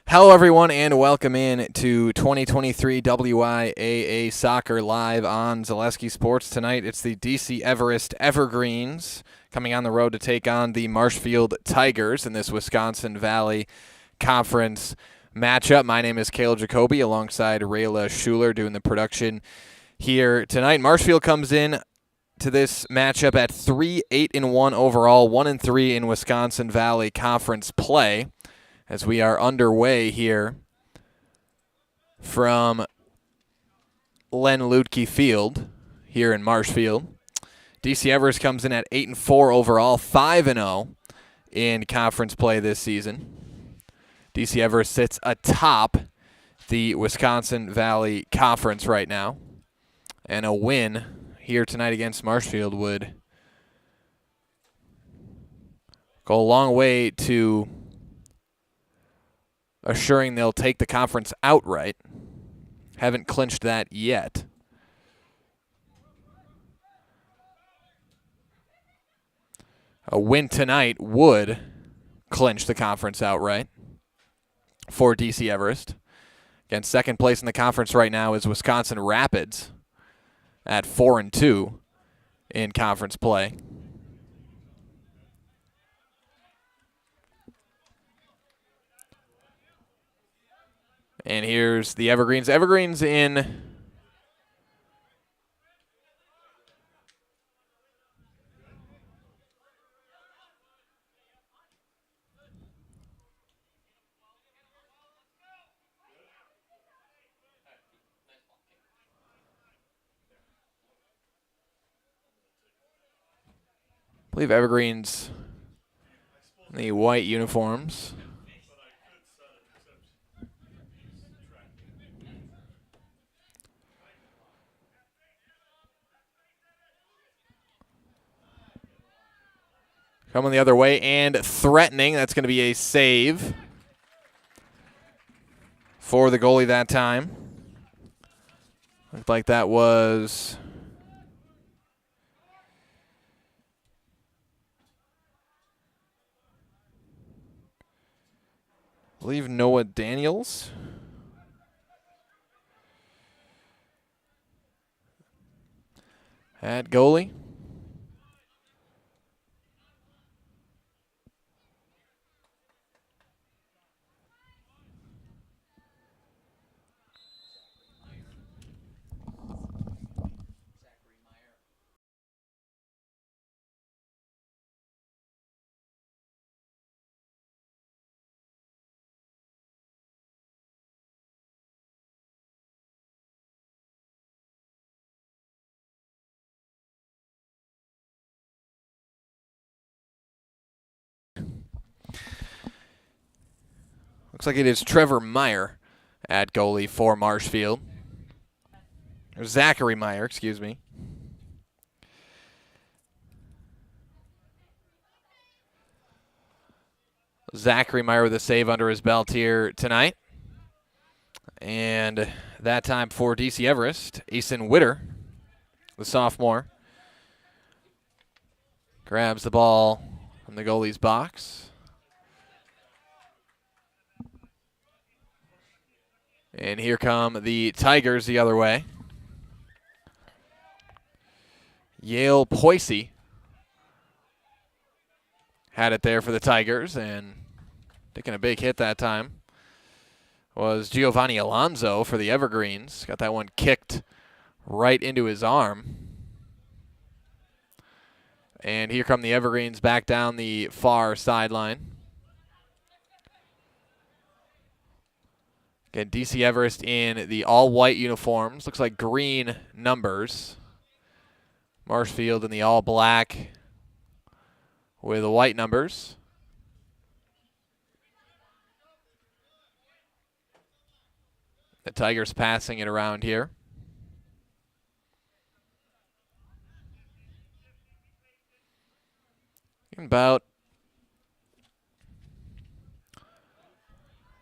Hello, everyone, and welcome in to 2023 WIAA Soccer Live on Zaleski Sports. Tonight, it's the DC Everest Evergreens coming on the road to take on the Marshfield Tigers in this Wisconsin Valley Conference matchup. My name is Caleb Jacoby alongside Rayla Schuler doing the production here tonight. Marshfield comes in to this matchup at 3-8-1 overall, 1-3 in Wisconsin Valley Conference play, as we are underway here from Len Lutke Field here in Marshfield. DC Everest comes in at 8-4 overall, 5-0 in conference play this season. DC Everest sits atop the Wisconsin Valley Conference right now, and a win here tonight against Marshfield would go a long way to assuring they'll take the conference outright. Haven't clinched that yet. A win tonight would clinch the conference outright for DC Everest. Again, second place in the conference right now is Wisconsin Rapids at 4-2 in conference play. And here's the Evergreens. Evergreens in I believe Evergreens in the white uniforms. Coming the other way and threatening. That's going to be a save for the goalie that time. Looked like that was I believe Noah Daniels. At goalie. Looks like it is Trevor Meyer at goalie for Marshfield. Or Zachary Meyer, excuse me. Zachary Meyer with a save under his belt here tonight. And that time for DC Everest, Asen Witter, the sophomore, grabs the ball from the goalie's box. And here come the Tigers the other way. Yale Poissy had it there for the Tigers, and taking a big hit that time was Giovanni Alonso for the Evergreens. Got that one kicked right into his arm. And here come the Evergreens back down the far sideline. Again, DC Everest in the all-white uniforms. Looks like green numbers. Marshfield in the all-black with the white numbers. The Tigers passing it around here. About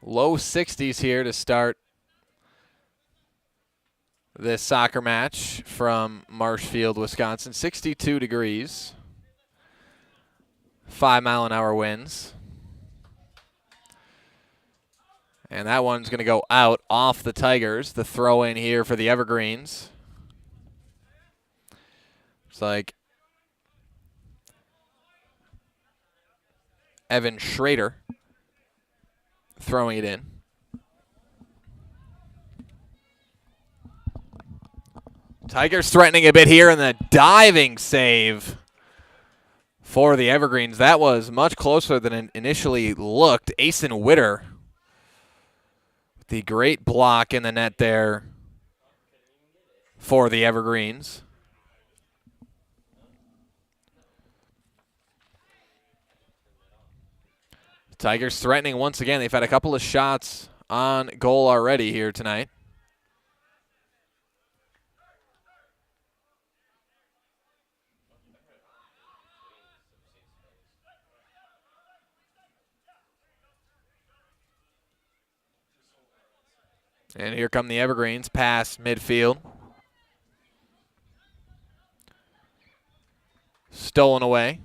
low 60s here to start this soccer match from Marshfield, Wisconsin. 62 degrees. 5-mile-an-hour winds. And that one's going to go out off the Tigers. The throw in here for the Evergreens. It's like Evan Schrader throwing it in. Tigers threatening a bit here, and the diving save for the Evergreens. That was much closer than it initially looked. Asen Witter, the great block in the net there for the Evergreens. Tigers threatening once again. They've had a couple of shots on goal already here tonight. And here come the Evergreens past midfield. Stolen away.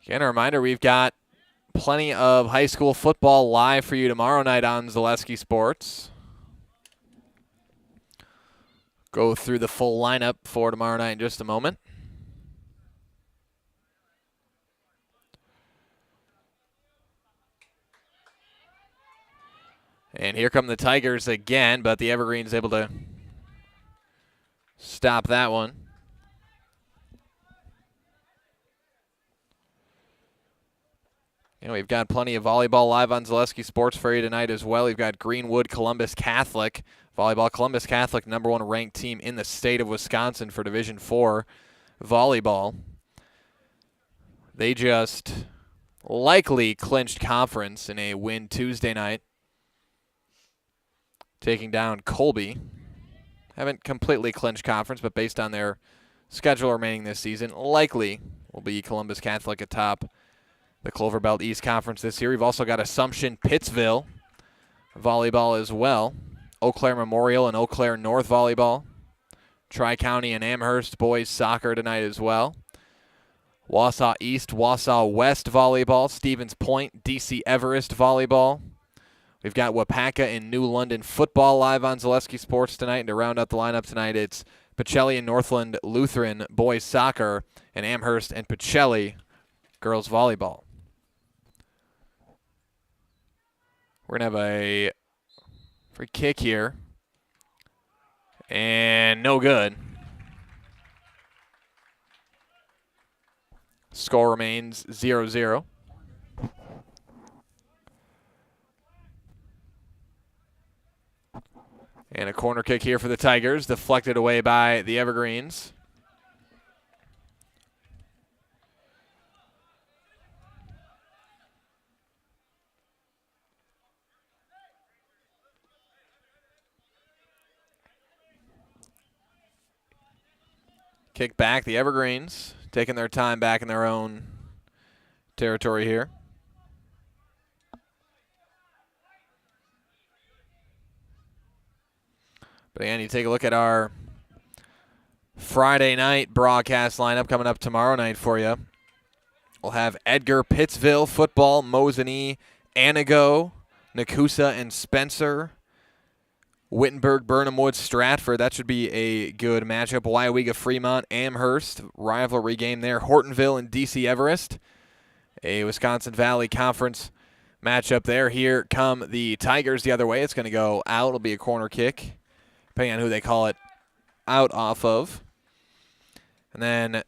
Again, a reminder, we've got plenty of high school football live for you tomorrow night on Zaleski Sports. Go through the full lineup for tomorrow night in just a moment. And here come the Tigers again, but the Evergreens able to stop that one. And we've got plenty of volleyball live on Zaleski Sports for you tonight as well. We've got Greenwood Columbus Catholic. Volleyball Columbus Catholic, #1 ranked team in the state of Wisconsin for Division IV volleyball. They just likely clinched conference in a win Tuesday night, taking down Colby. Haven't completely clinched conference, but based on their schedule remaining this season, likely will be Columbus Catholic atop the Clover Belt East Conference this year. We've also got Assumption Pittsville volleyball as well. Eau Claire Memorial and Eau Claire North volleyball. Tri-County and Amherst boys soccer tonight as well. Wausau East, Wausau West volleyball. Stevens Point, DC Everest volleyball. We've got Wapaka and New London football live on Zaleski Sports tonight. And to round out the lineup tonight, it's Pacelli and Northland Lutheran boys soccer, and Amherst and Pacelli girls volleyball. We're going to have a free kick here. And no good. Score remains 0-0. And a corner kick here for the Tigers, deflected away by the Evergreens. Kick back, the Evergreens taking their time back in their own territory here. But again, you take a look at our Friday night broadcast lineup coming up tomorrow night for you. We'll have Edgar, Pittsville, football, Mosinee, Anago, Nakusa, and Spencer. Wittenberg, Burnham Woods, Stratford. That should be a good matchup. Waiwega, Fremont, Amherst. Rivalry game there. Hortonville and DC Everest. A Wisconsin Valley Conference matchup there. Here come the Tigers the other way. It's going to go out. It'll be a corner kick, depending on who they call it out off of. And then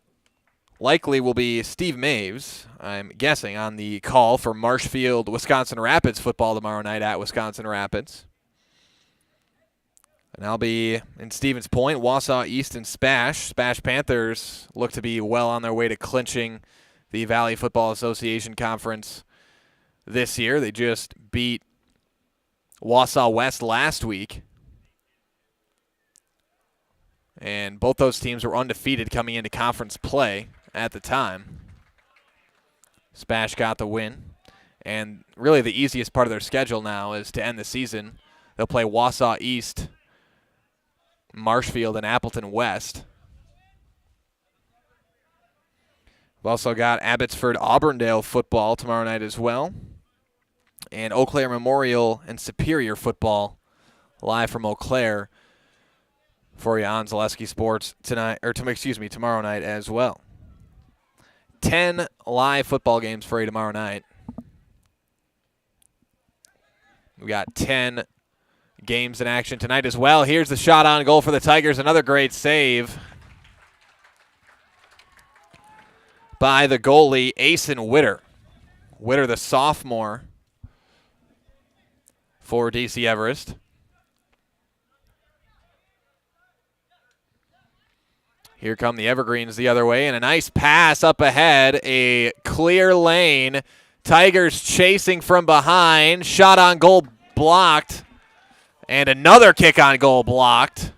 likely will be Steve Maves, I'm guessing, on the call for Marshfield, Wisconsin Rapids football tomorrow night at Wisconsin Rapids. And I'll be in Stevens Point, Wausau East, and Spash. Spash Panthers look to be well on their way to clinching the Valley Football Association Conference this year. They just beat Wausau West last week. And both those teams were undefeated coming into conference play at the time. Spash got the win. And really the easiest part of their schedule now is to end the season. They'll play Wausau East, Marshfield, and Appleton West. We've also got Abbotsford Auburndale football tomorrow night as well. and Eau Claire Memorial and Superior football live from Eau Claire for you on Zaleski Sports tonight, or tomorrow night as well. 10 live football games for you tomorrow night. We got 10 games in action tonight as well. Here's the shot on goal for the Tigers. Another great save by the goalie, Asen Witter. Witter, the sophomore for DC Everest. Here come the Evergreens the other way, and a nice pass up ahead. A clear lane. Tigers chasing from behind. Shot on goal blocked. And another kick on goal blocked.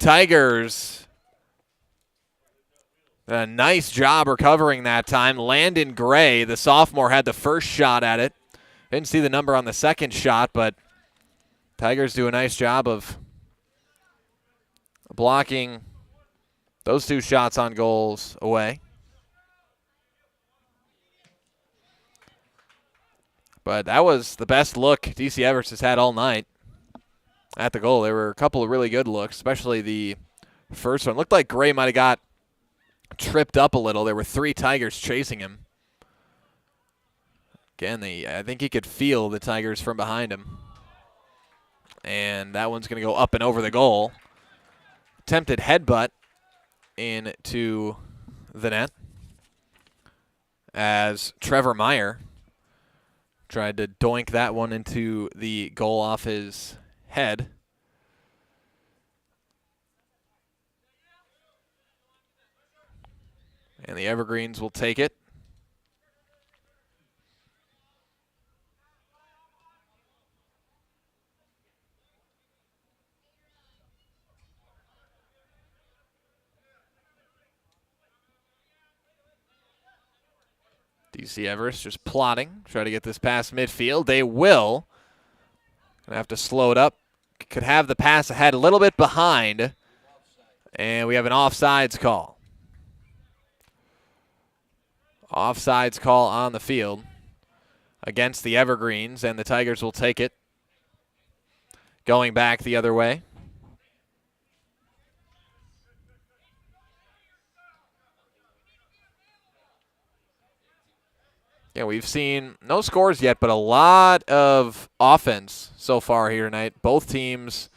Tigers, a nice job recovering that time. Landon Gray, the sophomore, had the first shot at it. Didn't see the number on the second shot, but Tigers do a nice job of blocking those two shots on goals away. But that was the best look DC Everest has had all night at the goal. There were a couple of really good looks, especially the first one. Looked like Gray might have got tripped up a little. There were 3 Tigers chasing him. Again, I think he could feel the Tigers from behind him. And that one's going to go up and over the goal. Attempted headbutt into the net as Trevor Meyer tried to doink that one into the goal off his head. And the Evergreens will take it. DC Everest just plotting, try to get this past midfield. They will. Gonna have to slow it up. Could have the pass ahead, a little bit behind. And we have an offsides call. Offsides call on the field against the Evergreens, and the Tigers will take it. Going back the other way. Yeah, we've seen no scores yet, but a lot of offense so far here tonight. Both teams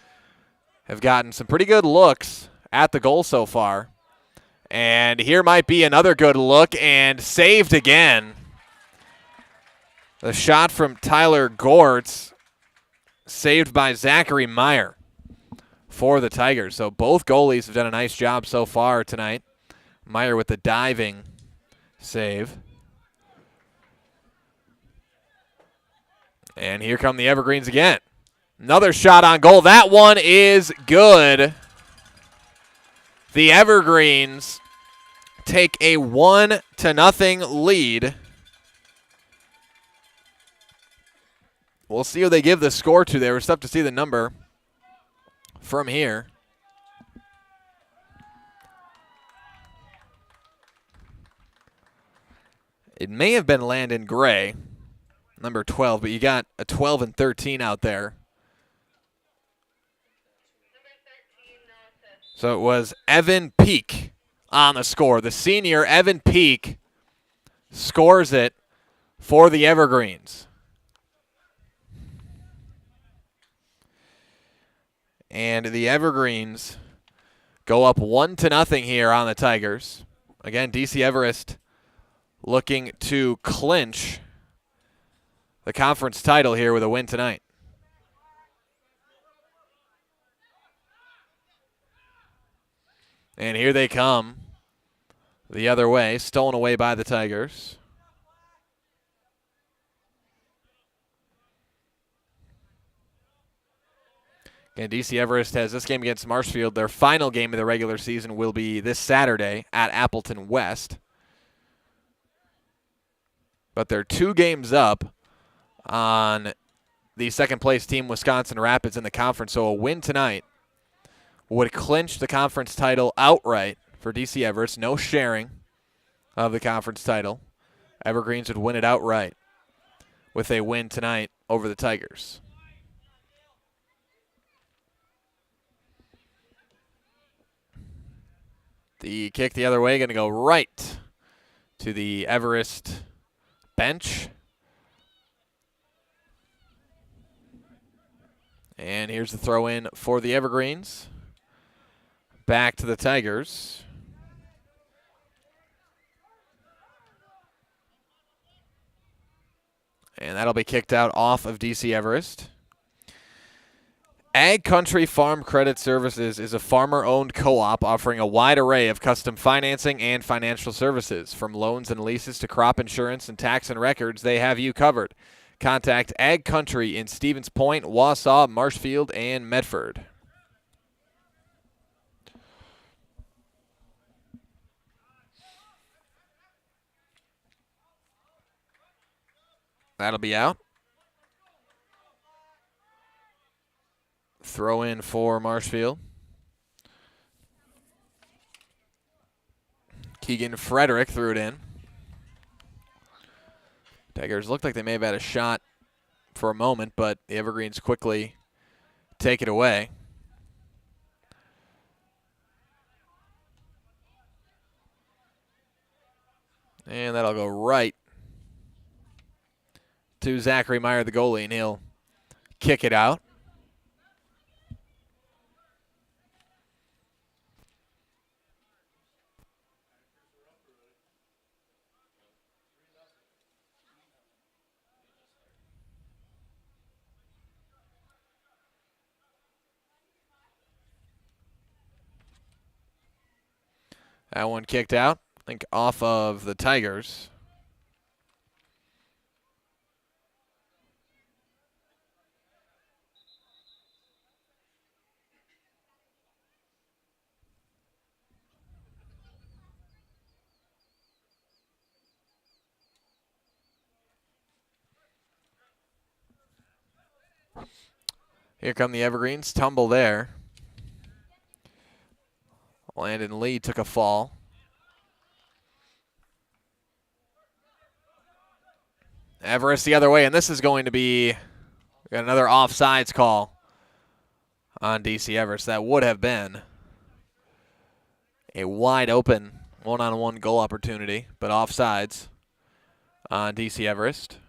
have gotten some pretty good looks at the goal so far. And here might be another good look, and saved again. The shot from Tyler Gortz, saved by Zachary Meyer for the Tigers. So both goalies have done a nice job so far tonight. Meyer with the diving save. And here come the Evergreens again. Another shot on goal. That one is good. The Evergreens take a 1-0 lead. We'll see who they give the score to there. We're tough to see the number from here. It may have been Landon Gray, number 12, but you got a 12 and 13 out there. So it was Evan Peak on the score. The senior, Evan Peak, scores it for the Evergreens. And the Evergreens go up 1-0 here on the Tigers. Again, DC Everest looking to clinch the conference title here with a win tonight. And here they come the other way, stolen away by the Tigers. And DC Everest has this game against Marshfield. Their final game of the regular season will be this Saturday at Appleton West. But they're 2 games up on the second-place team, Wisconsin Rapids, in the conference. So a win tonight would clinch the conference title outright for DC Everest. No sharing of the conference title. Evergreens would win it outright. with a win tonight over the Tigers. The kick the other way, going to go right to the Everest bench. And here's the throw in for the Evergreens. Back to the Tigers. And that'll be kicked out off of DC Everest. Ag Country Farm Credit Services is a farmer-owned co-op offering a wide array of custom financing and financial services. From loans and leases to crop insurance and tax and records, they have you covered. Contact Ag Country in Stevens Point, Wausau, Marshfield, and Medford. That'll be out. Throw in for Marshfield. Keegan Frederick threw it in. Tigers looked like they may have had a shot for a moment, but the Evergreens quickly take it away. And that'll go right to Zachary Meyer, the goalie, and he'll kick it out. That one kicked out, I think off of the Tigers. Here come the Evergreens. Tumble there. Landon Lee took a fall. Everest the other way, and this is going to be another offsides call on DC Everest. That would have been a wide open one-on-one goal opportunity, but offsides on DC Everest.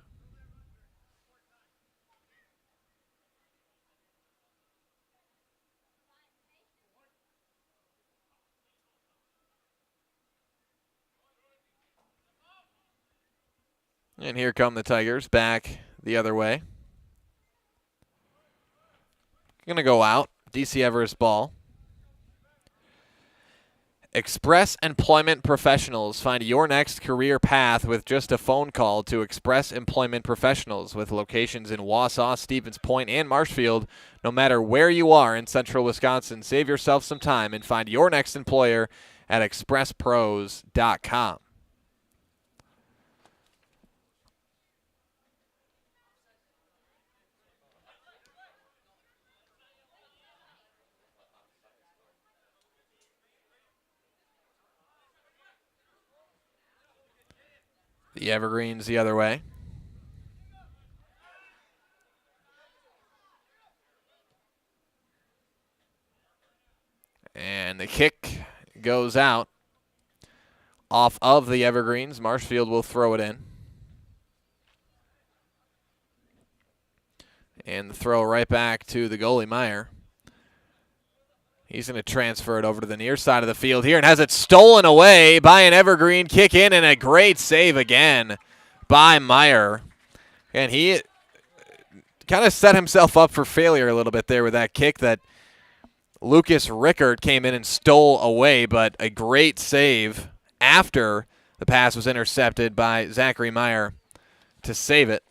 And here come the Tigers back the other way. Going to go out. DC Everest ball. Express Employment Professionals. Find your next career path with just a phone call to Express Employment Professionals with locations in Wausau, Stevens Point, and Marshfield. No matter where you are in central Wisconsin, save yourself some time and find your next employer at expresspros.com. The Evergreens the other way. And the kick goes out off of the Evergreens. Marshfield will throw it in. And the throw right back to the goalie, Meyer. He's going to transfer it over to the near side of the field here and has it stolen away by an Evergreen. Kick in and a great save again by Meyer. And he kind of set himself up for failure a little bit there with that kick that Lucas Rickard came in and stole away, but a great save after the pass was intercepted by Zachary Meyer to save it.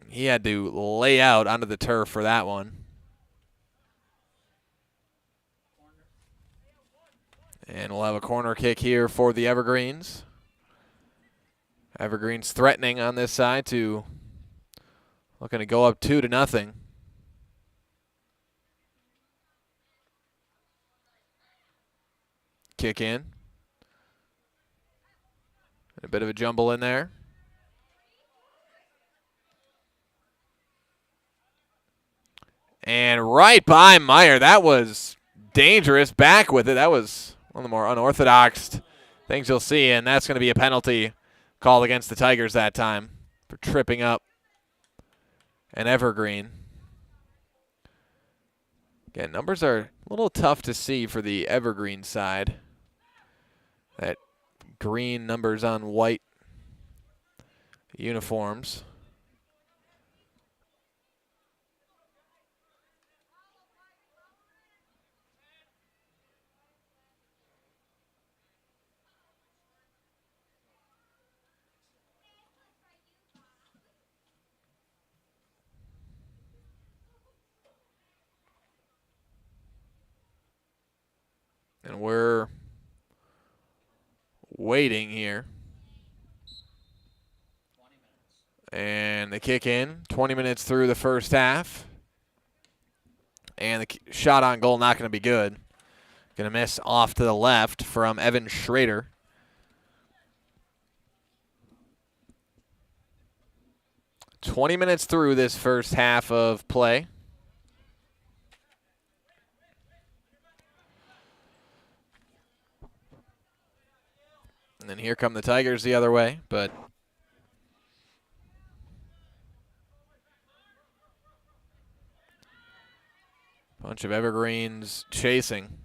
He had to lay out onto the turf for that one. And we'll have a corner kick here for the Evergreens. Evergreens threatening on this side to looking to go up 2-0. Kick in. A bit of a jumble in there. And right by Meyer. That was dangerous. Back with it. That was one of the more unorthodox things you'll see, and that's going to be a penalty called against the Tigers that time for tripping up an evergreen. Again, numbers are a little tough to see for the evergreen side. That green numbers on white uniforms. And we're waiting here. And the kick in, 20 minutes through the first half. And the shot on goal not going to be good. Going to miss off to the left from Evan Schrader. "20 minutes through this first half of play. And then here come the Tigers the other way, but bunch of evergreens chasing.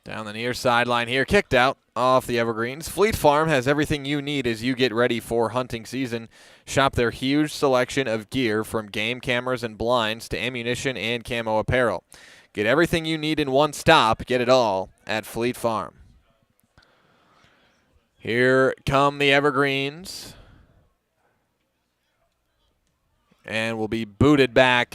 Down the near sideline here, kicked out off the evergreens. Fleet Farm has everything you need as you get ready for hunting season. Shop their huge selection of gear from game cameras and blinds to ammunition and camo apparel. Get everything you need in one stop. Get it all at Fleet Farm. Here come the evergreens. And will be booted back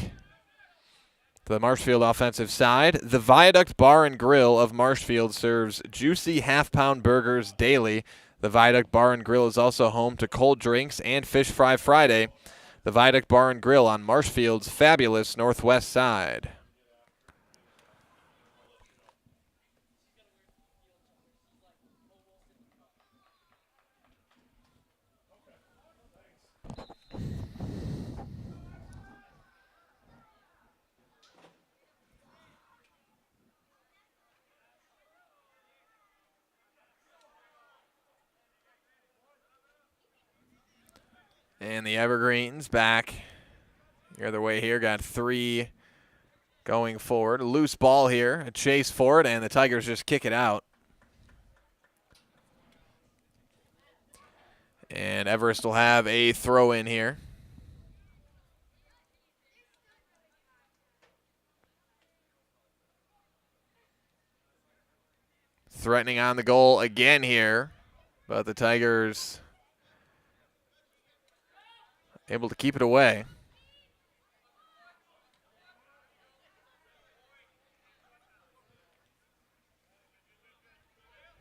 to the Marshfield offensive side. The Viaduct Bar and Grill of Marshfield serves juicy half-pound burgers daily. The Viaduct Bar and Grill is also home to cold drinks and Fish Fry Friday. The Viaduct Bar and Grill on Marshfield's fabulous northwest side. And the Evergreens back the other way here. Got 3 going forward. A loose ball here. A chase for it, and the Tigers just kick it out. And Everest will have a throw in here. Threatening on the goal again here, but the Tigers able to keep it away.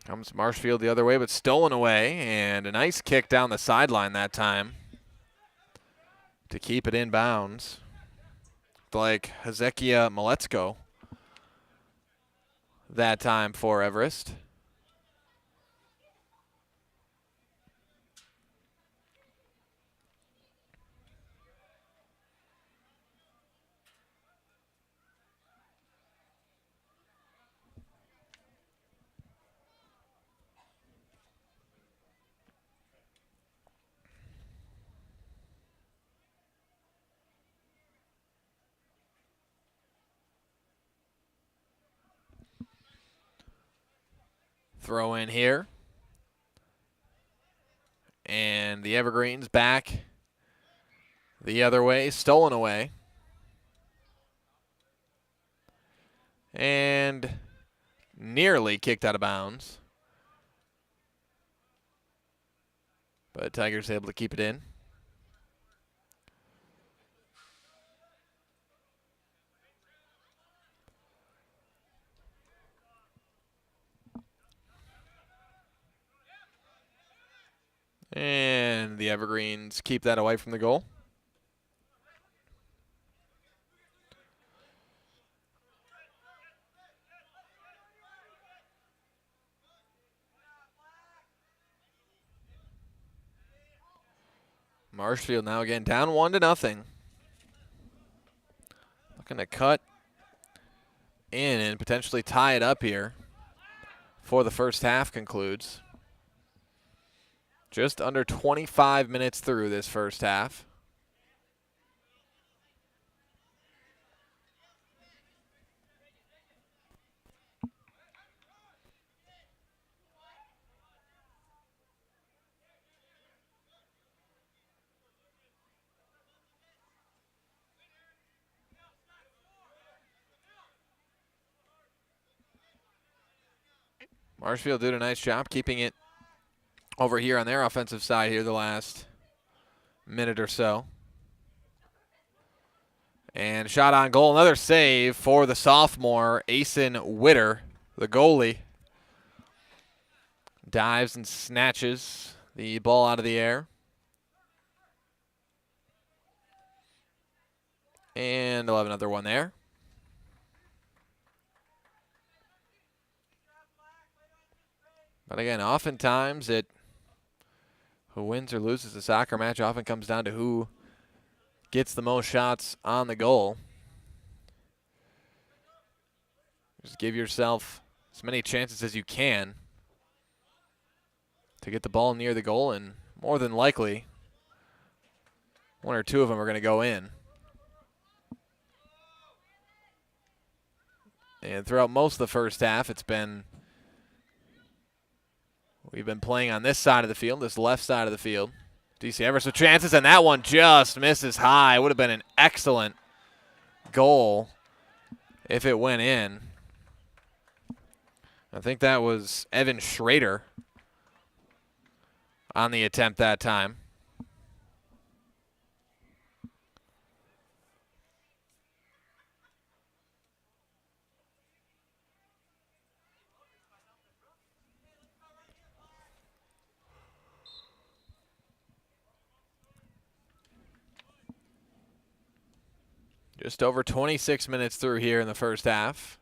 Comes Marshfield the other way, but stolen away, and a nice kick down the sideline that time to keep it in bounds. Like Hezekiah Maletsko that time for Everest. Throw in here. And the Evergreens back the other way, stolen away. And nearly kicked out of bounds. But Tigers able to keep it in. And the Evergreens keep that away from the goal. Marshfield now again down 1-0. Looking to cut in and potentially tie it up here before the first half concludes. Just under 25 minutes through this first half. Marshfield did a nice job keeping it over here on their offensive side here the last minute or so. And shot on goal, another save for the sophomore, Asen Witter, the goalie. Dives and snatches the ball out of the air. And they'll have another one there. But again, oftentimes who wins or loses a soccer match often comes down to who gets the most shots on the goal. Just give yourself as many chances as you can to get the ball near the goal, and more than likely, one or two of them are going to go in. And throughout most of the first half, we've been playing on this side of the field, this left side of the field. DC Everest with chances, and that one just misses high. It would have been an excellent goal if it went in. I think that was Evan Schrader on the attempt that time. Just over 26 minutes through here in the first half.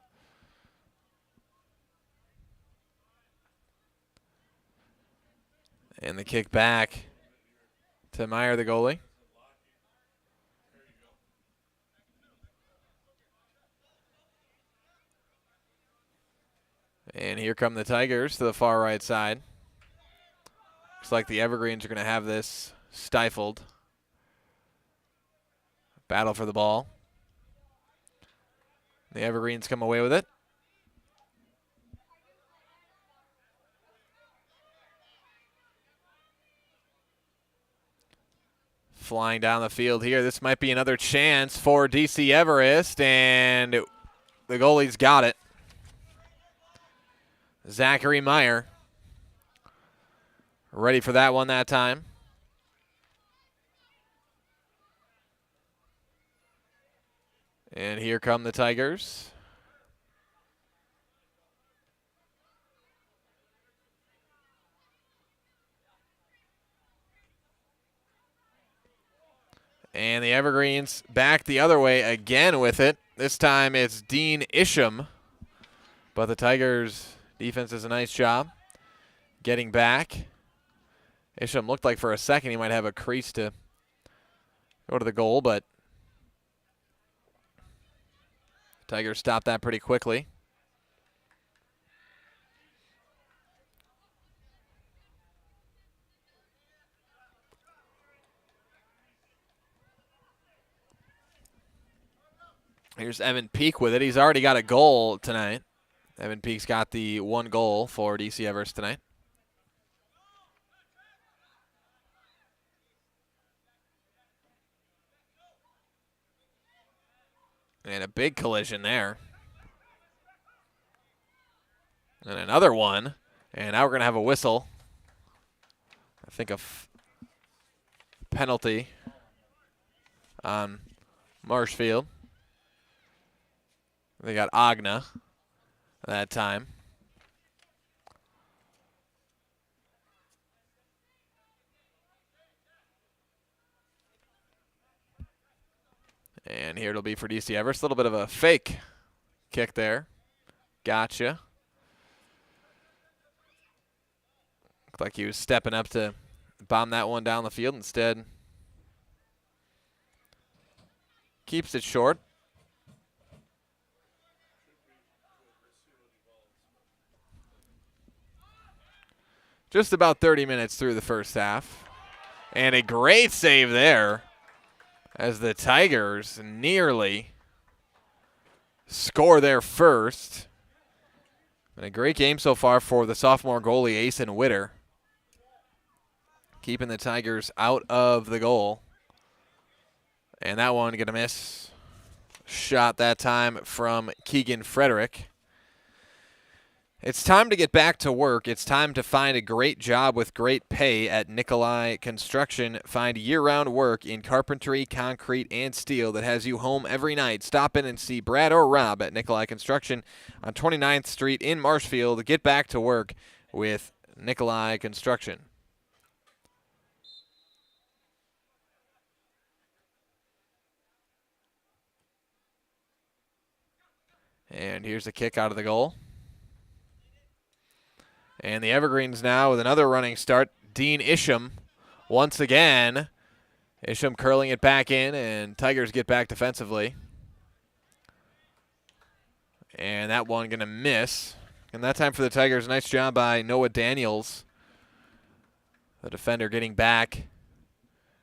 And the kick back to Meyer, the goalie. And here come the Tigers to the far right side. Looks like the Evergreens are going to have this stifled. Battle for the ball. The Evergreens come away with it. Flying down the field here. This might be another chance for DC Everest, and the goalie's got it. Zachary Meyer. Ready for that one that time. And here come the Tigers. And the Evergreens back the other way again with it. This time it's Dean Isham. But the Tigers' defense does a nice job getting back. Isham looked like for a second he might have a crease to go to the goal, but Tigers stopped that pretty quickly. Here's Evan Peak with it. He's already got a goal tonight. Evan Peak's got the one goal for DC Everest tonight. And a big collision there. And another one. And now we're going to have a whistle. I think a penalty on Marshfield. They got Agna that time. And here it'll be for DC Everest. A little bit of a fake kick there. Gotcha. Looked like he was stepping up to bomb that one down the field. Instead, Keeps it short. Just about 30 minutes through the first half. And a great save there as the Tigers nearly score their first. And a great game so far for the sophomore goalie, Asen Witter, keeping the Tigers out of the goal. And that one going to miss. Shot that time from Keegan Frederick. It's time to get back to work. It's time to find a great job with great pay at Nikolai Construction. Find year-round work in carpentry, concrete, and steel that has you home every night. Stop in and see Brad or Rob at Nikolai Construction on 29th Street in Marshfield. Get back to work with Nikolai Construction. And here's a kick out of the goal. And the Evergreens now with another running start. Dean Isham once again. Isham curling it back in, and Tigers get back defensively. And that one going to miss. And that time for the Tigers, nice job by Noah Daniels. The defender getting back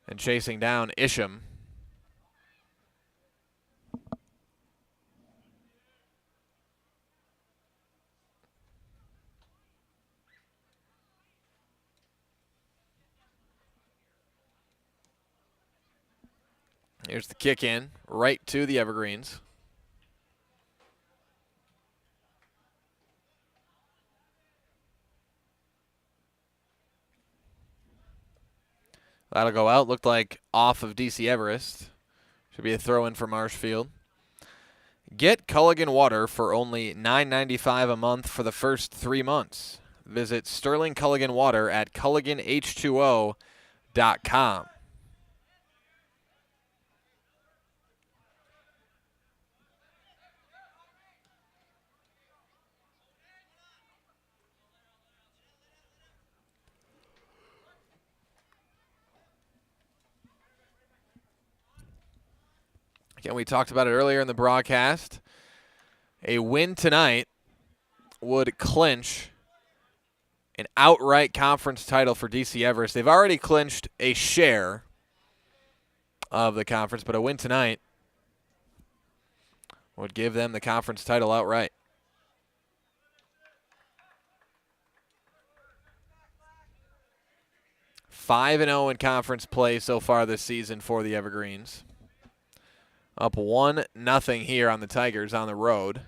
and chasing down Isham. Here's the kick in, right to the Evergreens. That'll go out. Looked like off of DC Everest. Should be a throw-in for Marshfield. Get Culligan Water for only $9.95 a month for the first 3 months. Visit Sterling Culligan Water at culliganh2o.com. Again, we talked about it earlier in the broadcast. A win tonight would clinch an outright conference title for DC Everest. They've already clinched a share of the conference, but a win tonight would give them the conference title outright. Five 5-0 in conference play so far this season for the Evergreens. Up 1-0 here on the Tigers on the road.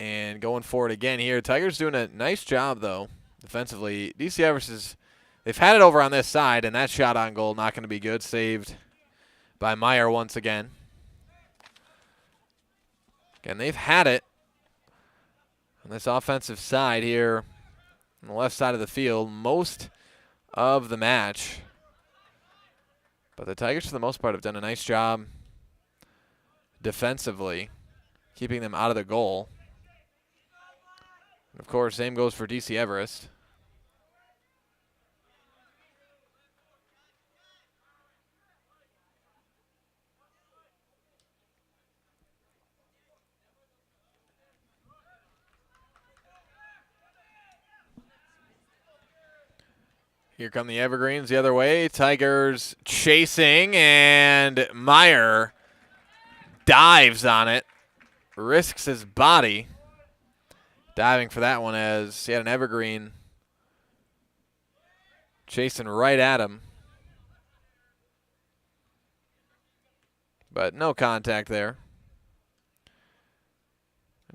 And going forward again here. Tigers doing a nice job, though, defensively. DC Everest they've had it over on this side, and that shot on goal not going to be good. Saved by Meyer once again. Again, they've had it on this offensive side here on the left side of the field most of the match. But the Tigers, for the most part, have done a nice job defensively, keeping them out of the goal. And of course, same goes for DC Everest. Here come the Evergreens the other way. Tigers chasing, and Meyer dives on it. Risks his body. Diving for that one as he had an Evergreen chasing right at him. But no contact there.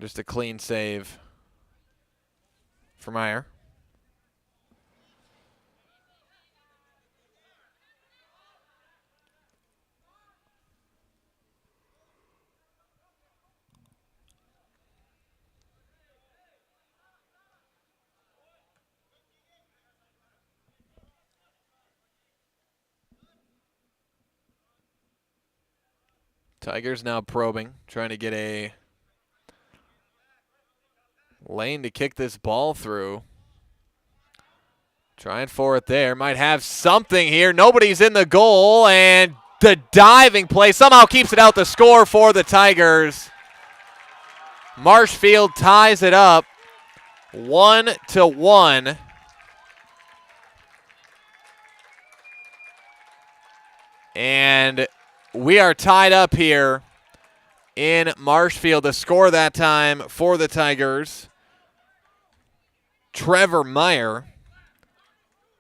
Just a clean save for Meyer. Tigers now probing, trying to get a lane to kick this ball through. Trying for it there. Might have something here. Nobody's in the goal, and the diving play somehow keeps it out the score for the Tigers. Marshfield ties it up 1-1. And we are tied up here in Marshfield. The score that time for the Tigers, Trevor Meyer,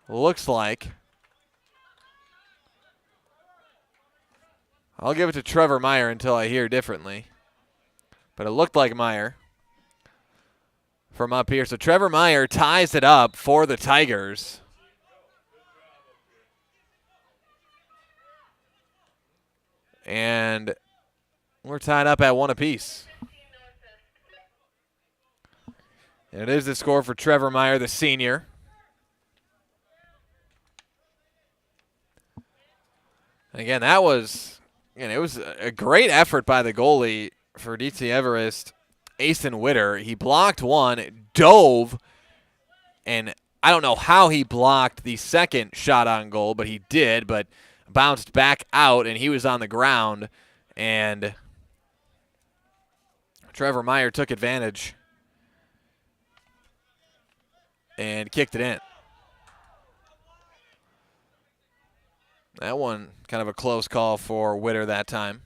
looks like. I'll give it to Trevor Meyer until I hear differently. But it looked like Meyer from up here. So Trevor Meyer ties it up for the Tigers. And we're tied up at 1 apiece. And it is the score for Trevor Meyer, the senior. And again, that was, it was a great effort by the goalie for DC Everest, Asen Witter. He blocked one, dove, and I don't know how he blocked the second shot on goal, but he did, but bounced back out, and he was on the ground, and Trevor Meyer took advantage and kicked it in. That one, kind of a close call for Witter that time.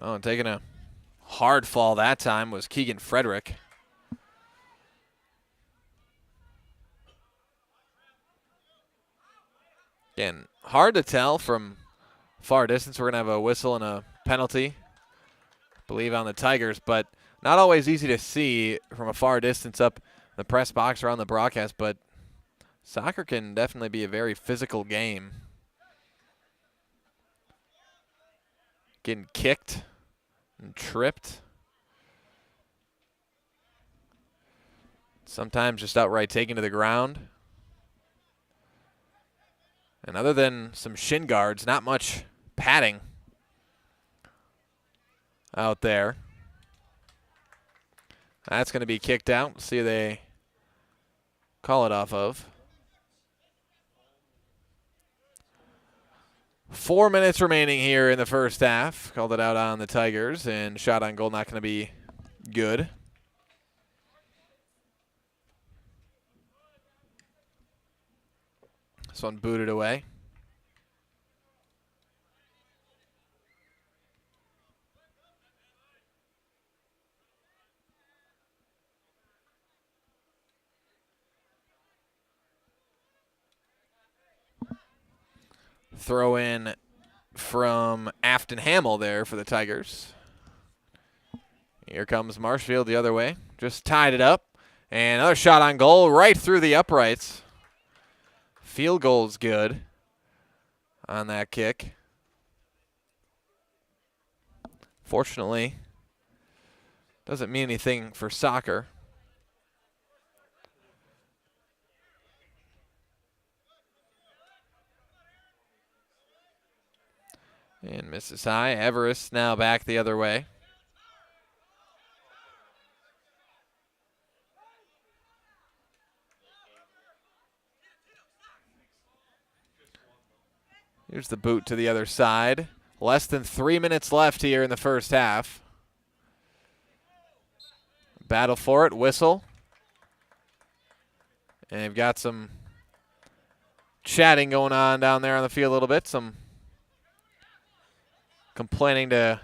Oh, and taking a hard fall that time was Keegan Frederick. Again, hard to tell from far distance. We're going to have a whistle and a penalty, I believe, on the Tigers, but not always easy to see from a far distance up the press box or on the broadcast, but soccer can definitely be a very physical game. Getting kicked and tripped. Sometimes just outright taken to the ground. And other than some shin guards, not much padding out there. That's going to be kicked out. We'll see who they call it off of. 4 minutes remaining here in the first half. Called it out on the Tigers, and shot on goal not going to be good. This one booted away. Throw in from Afton Hamill there for the Tigers. Here comes Marshfield the other way. Just tied it up. And another shot on goal right through the uprights. Field goal's good on that kick. Fortunately, doesn't mean anything for soccer. And misses high. Everest now back the other way. Here's the boot to the other side. Less than 3 minutes left here in the first half. Battle for it, whistle. And they've got some chatting going on down there on the field a little bit. Some complaining to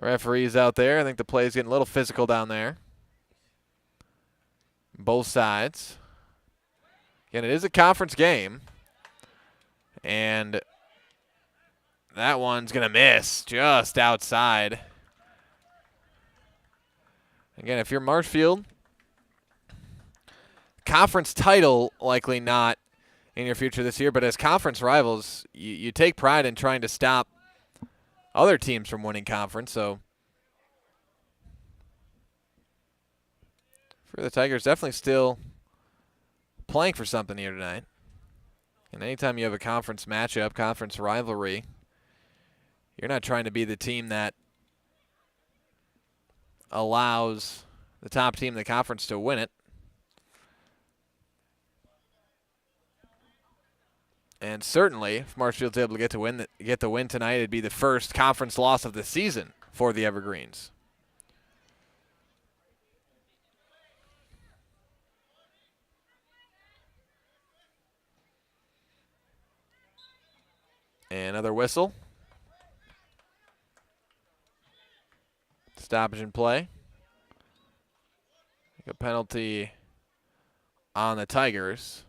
referees out there. I think the play's getting a little physical down there. Both sides. Again, it is a conference game. And that one's going to miss just outside. Again, if you're Marshfield, conference title likely not in your future this year, but as conference rivals, you take pride in trying to stop other teams from winning conference. So for the Tigers, definitely still playing for something here tonight. And anytime you have a conference matchup, conference rivalry, you're not trying to be the team that allows the top team in the conference to win it. And certainly, if Marshfield's able to get the win tonight, it'd be the first conference loss of the season for the Evergreens. Another whistle. Stoppage in play. A penalty on the Tigers.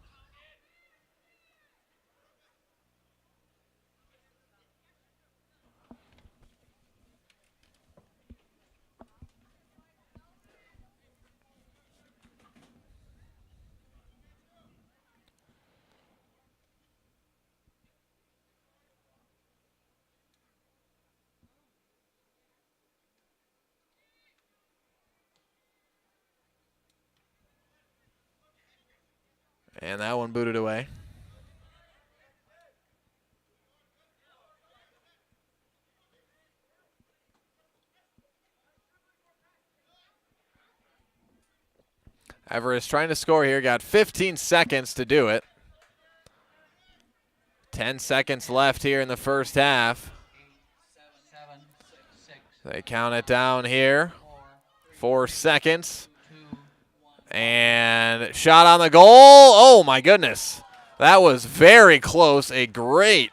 And that one booted away. Everest trying to score here. Got 15 seconds to do it. 10 seconds left here in the first half. They count it down here. 4 seconds. And shot on the goal. Oh, my goodness. That was very close. A great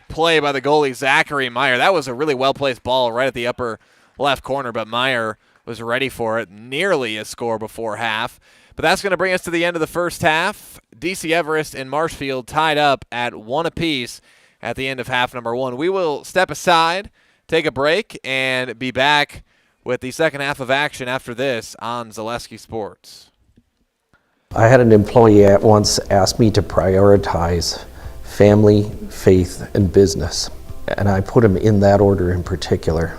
play by the goalie, Zachary Meyer. That was a really well-placed ball right at the upper left corner, but Meyer was ready for it. Nearly a score before half. But that's going to bring us to the end of the first half. DC Everest and Marshfield tied up at 1 apiece at the end of half number 1. We will step aside, take a break, and be back with the second half of action after this on Zaleski Sports. I had an employee at once ask me to prioritize family, faith, and business, and I put them in that order in particular.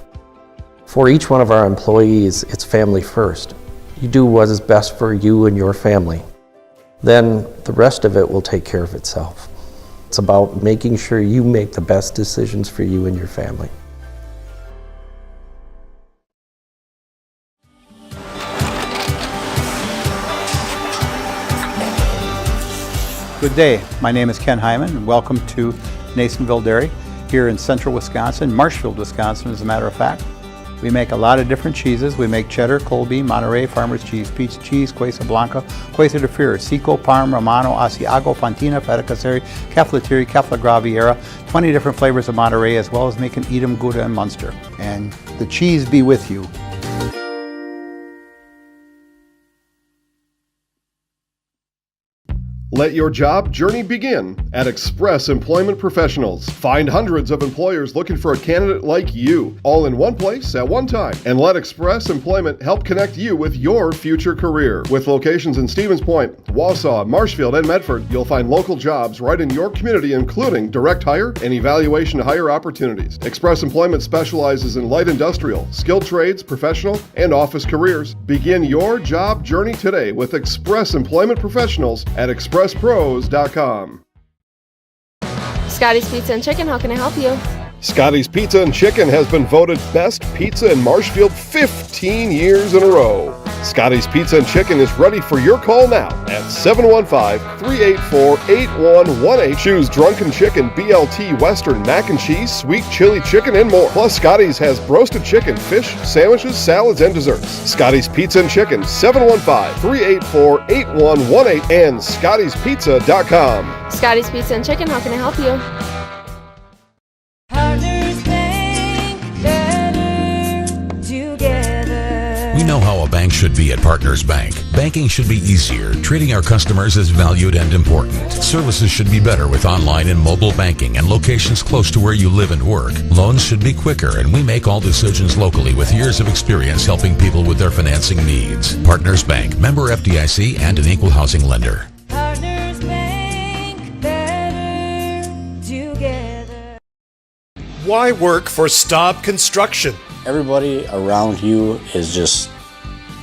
For each one of our employees, it's family first. You do what is best for you and your family. Then the rest of it will take care of itself. It's about making sure you make the best decisions for you and your family. Good day, my name is Ken Hyman and welcome to Nasonville Dairy here in central Wisconsin, Marshfield, Wisconsin as a matter of fact. We make a lot of different cheeses. We make cheddar, Colby, Monterey, Farmer's Cheese, Pizza Cheese, Quesa Blanca, Quesa de Fear, Seco, Parm, Romano, Asiago, Fontina, Feta Caseri, Caflateri, Cafla Graviera, 20 different flavors of Monterey, as well as making Edam, Gouda, and Munster. And the cheese be with you. Let your job journey begin at Express Employment Professionals. Find hundreds of employers looking for a candidate like you, all in one place at one time. And let Express Employment help connect you with your future career. With locations in Stevens Point, Wausau, Marshfield, and Medford, you'll find local jobs right in your community, including direct hire and evaluation to hire opportunities. Express Employment specializes in light industrial, skilled trades, professional, and office careers. Begin your job journey today with Express Employment Professionals at expresspros.com. Scotty's Pizza and Chicken, how can I help you? Scotty's Pizza and Chicken has been voted best pizza in Marshfield 15 years in a row. Scotty's Pizza and Chicken is ready for your call now at 715-384-8118. Choose Drunken Chicken, BLT, Western, Mac and Cheese, Sweet Chili Chicken, and more. Plus, Scotty's has roasted chicken, fish, sandwiches, salads, and desserts. Scotty's Pizza and Chicken, 715-384-8118 and Scotty'sPizza.com. Scotty's Pizza and Chicken, how can I help you? We know how a bank should be at Partners Bank. Banking should be easier. Treating our customers as valued and important. Services should be better with online and mobile banking and locations close to where you live and work. Loans should be quicker, and we make all decisions locally with years of experience helping people with their financing needs. Partners Bank, member FDIC, and an equal housing lender. Partners Bank, better together. Why work for Staub Construction? Everybody around you is just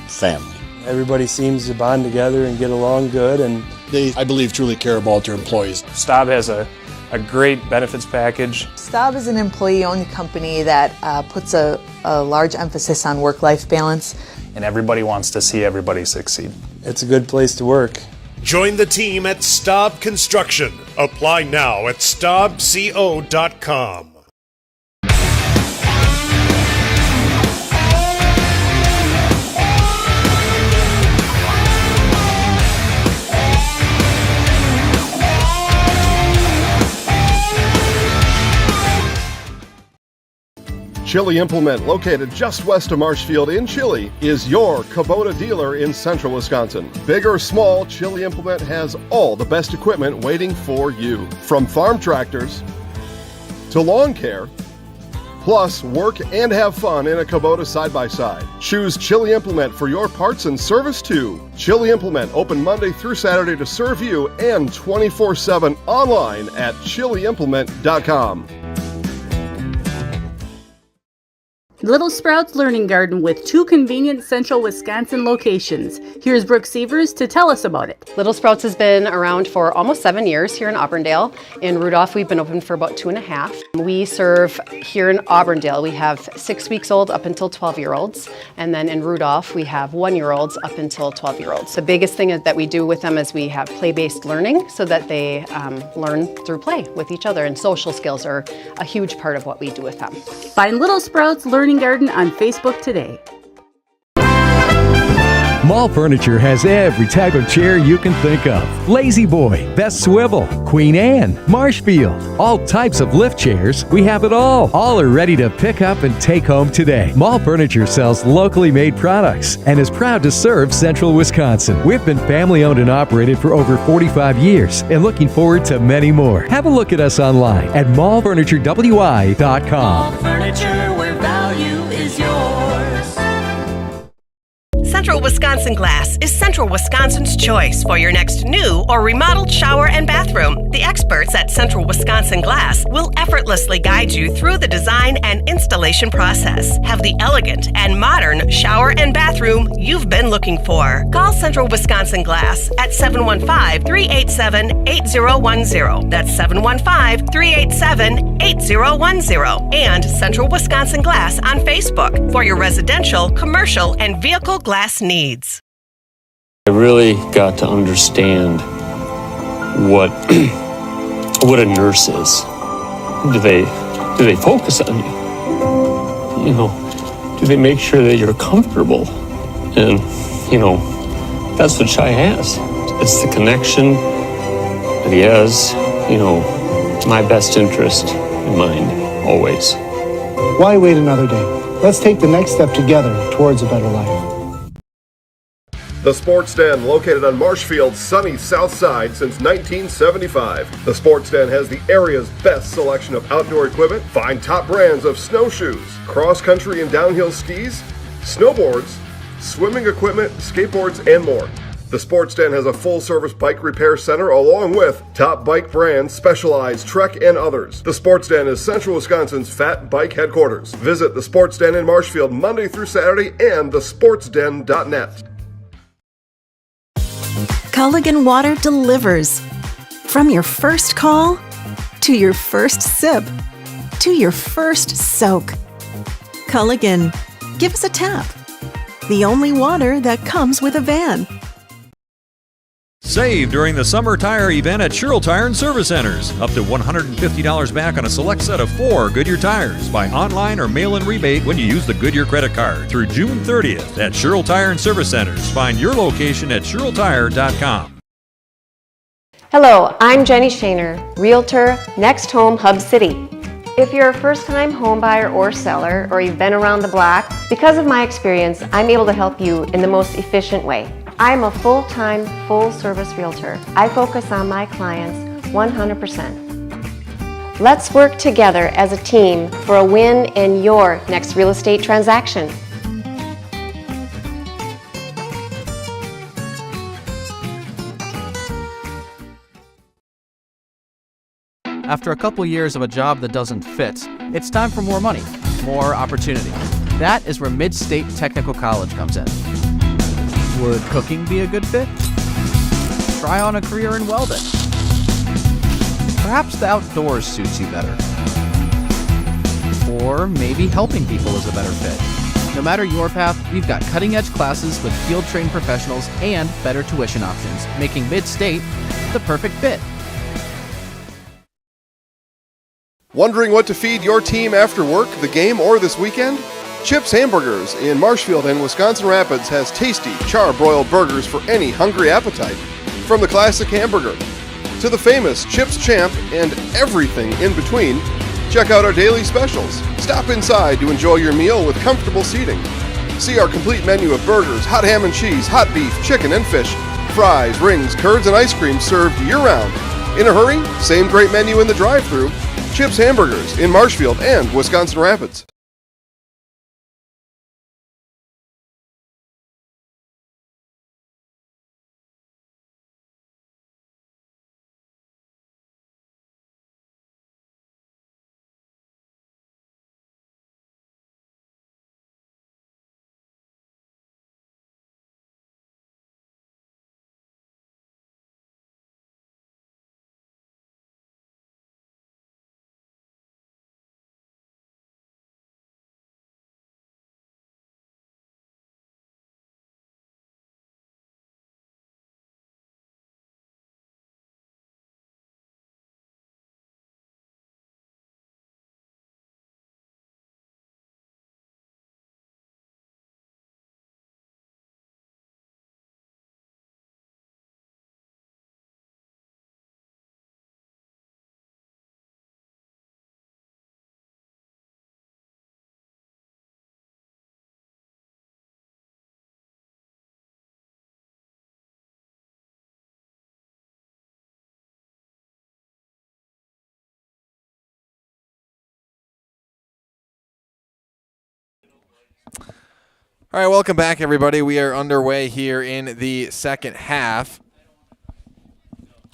family. Everybody seems to bond together and get along good, and They, I believe, truly care about their employees. Staub has a a great benefits package. Staub is an employee-owned company that puts a large emphasis on work-life balance. And everybody wants to see everybody succeed. It's a good place to work. Join the team at Staub Construction. Apply now at staubco.com. Chili Implement, located just west of Marshfield in Chili, is your Kubota dealer in central Wisconsin. Big or small, Chili Implement has all the best equipment waiting for you. From farm tractors to lawn care, plus work and have fun in a Kubota side-by-side. Choose Chili Implement for your parts and service too. Chili Implement, open Monday through Saturday to serve you and 24/7 online at chiliimplement.com. Little Sprouts Learning Garden with 2 convenient central Wisconsin locations. Here's Brooke Sievers to tell us about it. Little Sprouts has been around for almost 7 years here in Auburndale. In Rudolph, we've been open for about 2.5. We serve here in Auburndale, we have 6 weeks old up until 12-year-olds. And then in Rudolph, we have 1-year-olds up until 12-year-olds. The biggest thing that we do with them is we have play-based learning so that they learn through play with each other. And social skills are a huge part of what we do with them. Find Little Sprouts Learning Garden on Facebook today. Mall Furniture has every type of chair you can think of. Lazy Boy, Best Swivel, Queen Anne, Marshfield. All types of lift chairs, we have it all. All are ready to pick up and take home today. Mall Furniture sells locally made products and is proud to serve central Wisconsin. We've been family owned and operated for over 45 years and looking forward to many more. Have a look at us online at mallfurniturewi.com. Mall Furniture, where value is yours. Central Wisconsin Glass is Central Wisconsin's choice for your next new or remodeled shower and bathroom. The experts at Central Wisconsin Glass will effortlessly guide you through the design and installation process. Have the elegant and modern shower and bathroom you've been looking for. Call Central Wisconsin Glass at 715-387-8010. That's 715-387-8010. And Central Wisconsin Glass on Facebook for your residential, commercial, and vehicle glass needs. I really got to understand what a nurse is. Do they focus on you? You know, do they make sure that you're comfortable? And you know, that's what Shai has. It's the connection that he has. You know, my best interest in mind always. Why wait another day? Let's take the next step together towards a better life. The Sports Den, located on Marshfield's sunny south side since 1975. The Sports Den has the area's best selection of outdoor equipment. Find top brands of snowshoes, cross-country and downhill skis, snowboards, swimming equipment, skateboards, and more. The Sports Den has a full-service bike repair center along with top bike brands, Specialized, Trek, and others. The Sports Den is Central Wisconsin's fat bike headquarters. Visit the Sports Den in Marshfield Monday through Saturday and thesportsden.net. Culligan Water delivers. From your first call, to your first sip, to your first soak. Culligan, give us a tap. The only water that comes with a van. Save during the summer tire event at Sherrill Tire and Service Centers. Up to $150 back on a select set of 4 Goodyear tires. Buy online or mail-in rebate when you use the Goodyear credit card through June 30th at Sherrill Tire and Service Centers. Find your location at SherrillTire.com. Hello, I'm Jenny Shaner, Realtor, Next Home Hub City. If you're a first-time home buyer or seller, or you've been around the block, because of my experience, I'm able to help you in the most efficient way. I'm a full-time, full-service realtor. I focus on my clients 100%. Let's work together as a team for a win in your next real estate transaction. After a couple years of a job that doesn't fit, it's time for more money, more opportunity. That is where Mid-State Technical College comes in. Would cooking be a good fit? Try on a career in welding. Perhaps the outdoors suits you better. Or maybe helping people is a better fit. No matter your path, we've got cutting-edge classes with field-trained professionals and better tuition options, making Mid-State the perfect fit. Wondering what to feed your team after work, the game, or this weekend? Chips Hamburgers in Marshfield and Wisconsin Rapids has tasty, char-broiled burgers for any hungry appetite. From the classic hamburger to the famous Chips Champ and everything in between, check out our daily specials. Stop inside to enjoy your meal with comfortable seating. See our complete menu of burgers, hot ham and cheese, hot beef, chicken and fish, fries, rings, curds, and ice cream served year-round. In a hurry? Same great menu in the drive-thru. Chips Hamburgers in Marshfield and Wisconsin Rapids. All right, welcome back, everybody. We are underway here in the second half.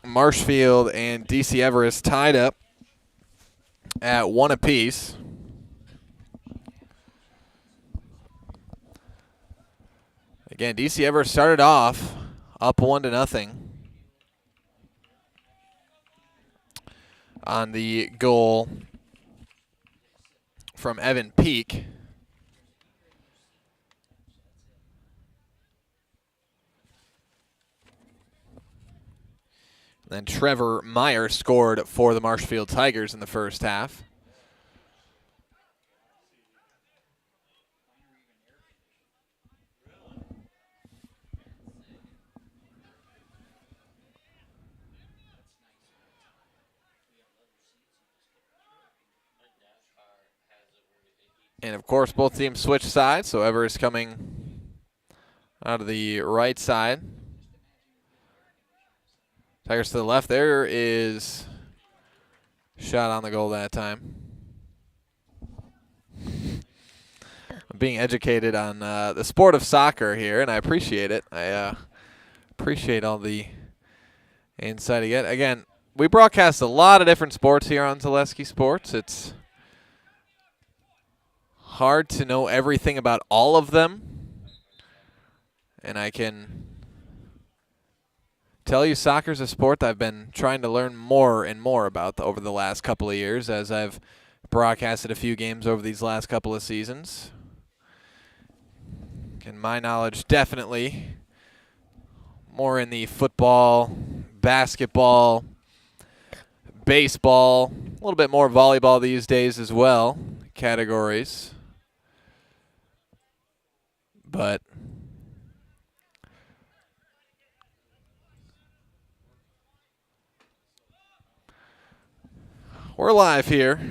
Marshfield and DC Everest tied up at 1 apiece. Again, DC Everest started off up 1-0 on the goal from Evan Peak. Then Trevor Meyer scored for the Marshfield Tigers in the first half. And, of course, both teams switch sides, so Everest coming out of the right side. Tigers to the left. There is shot on the goal that time. I'm being educated on the sport of soccer here, and I appreciate it. I appreciate all the insight I get. Again, we broadcast a lot of different sports here on Zaleski Sports. It's hard to know everything about all of them, and I can tell you soccer's a sport that I've been trying to learn more and more about over the last couple of years as I've broadcasted a few games over these last couple of seasons. And my knowledge definitely more in the football, basketball, baseball, a little bit more volleyball these days as well, categories. But we're live here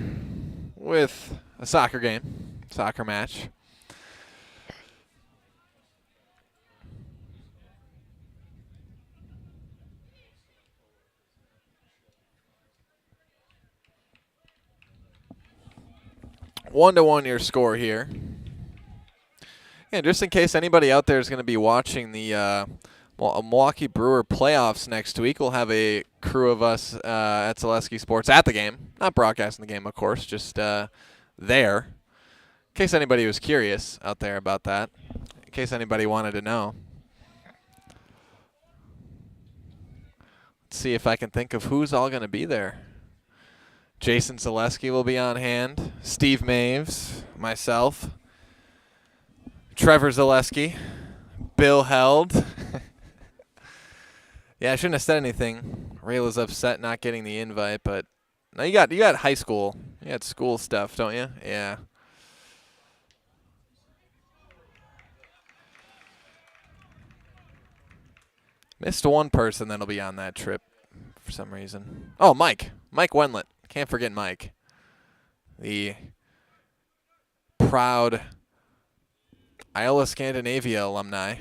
with a soccer game, soccer match. One to one your score here. And just in case anybody out there is going to be watching the Milwaukee Brewer playoffs next week, we'll have a crew of us at Zaleski Sports at the game. Not broadcasting the game, of course, just there. In case anybody was curious out there about that. In case anybody wanted to know. Let's see if I can think of who's all going to be there. Jason Zaleski will be on hand. Steve Maves, myself, Trevor Zaleski, Bill Held. Yeah, I shouldn't have said anything. Rayla's upset not getting the invite, but no, you got high school. You got school stuff, don't you? Yeah. Missed one person that'll be on that trip for some reason. Oh, Mike. Mike Wendlet. Can't forget Mike. The proud Iowa Scandinavia alumni.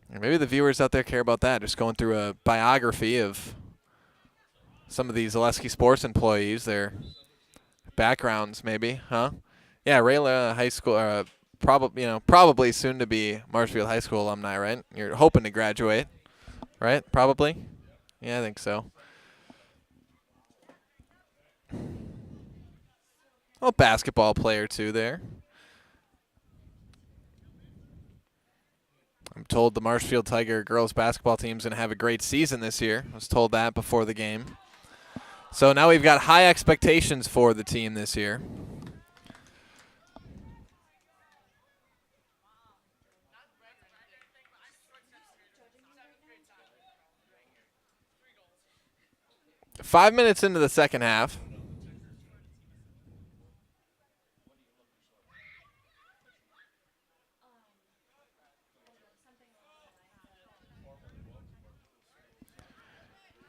Maybe the viewers out there care about that. Just going through a biography of some of these Zaleski Sports employees, their backgrounds, maybe, huh? Yeah, Rayla high school, probably soon to be Marshfield High School alumni, right? You're hoping to graduate, right? Probably. Yeah, I think so. Well, basketball player too there. I'm told the Marshfield Tiger girls basketball team's going to have a great season this year. I was told that before the game. So now we've got high expectations for the team this year. Five minutes into the second half.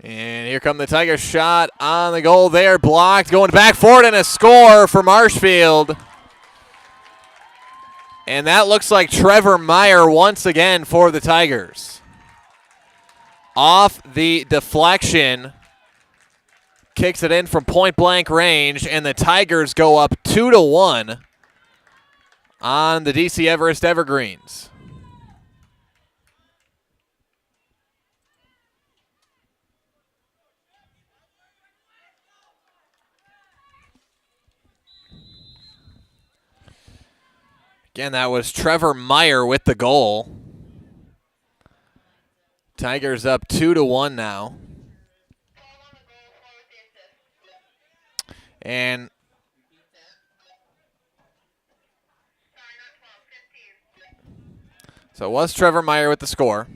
And here come the Tigers. Shot on the goal there, blocked, going back forward, and a score for Marshfield. And that looks like Trevor Meyer once again for the Tigers. Off the deflection, kicks it in from point-blank range, and the Tigers go up 2-1 on the DC Everest Evergreens. Again, that was Trevor Meyer with the goal. Tigers up 2-1 now. And so it was Trevor Meyer with the score.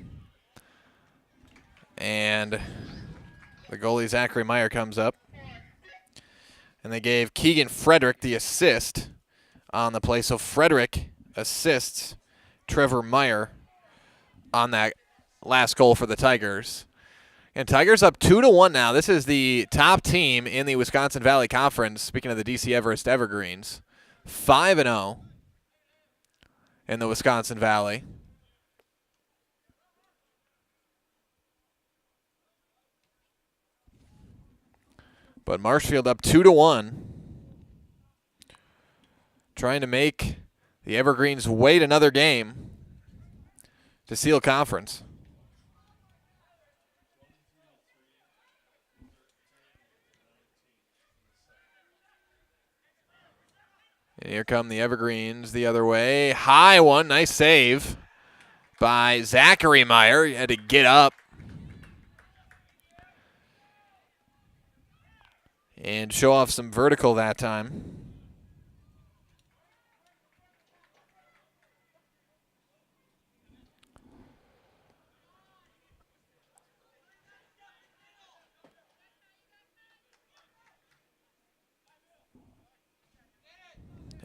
And the goalie, Zachary Meyer, comes up. And they gave Keegan Frederick the assist on the play. So Frederick assists Trevor Meyer on that last goal for the Tigers. And Tigers up 2-1 now. This is the top team in the Wisconsin Valley Conference. Speaking of the DC Everest Evergreens, 5-0 in the Wisconsin Valley. But Marshfield up 2-1. Trying to make the Evergreens wait another game to seal conference. And here come the Evergreens the other way. High one, nice save by Zachary Meyer. He had to get up and show off some vertical that time.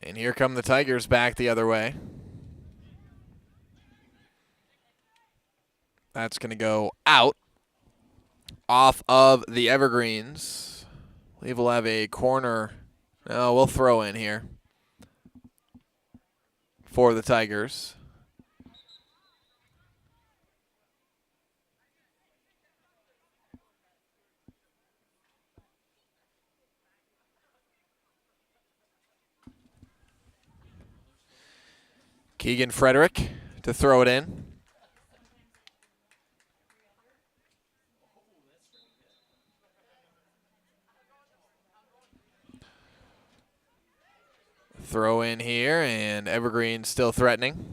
And here come the Tigers back the other way. That's going to go out off of the Evergreens. I believe we'll have a corner. No, we'll throw in here for the Tigers. Keegan Frederick to throw it in. Throw in here, and Evergreen still threatening.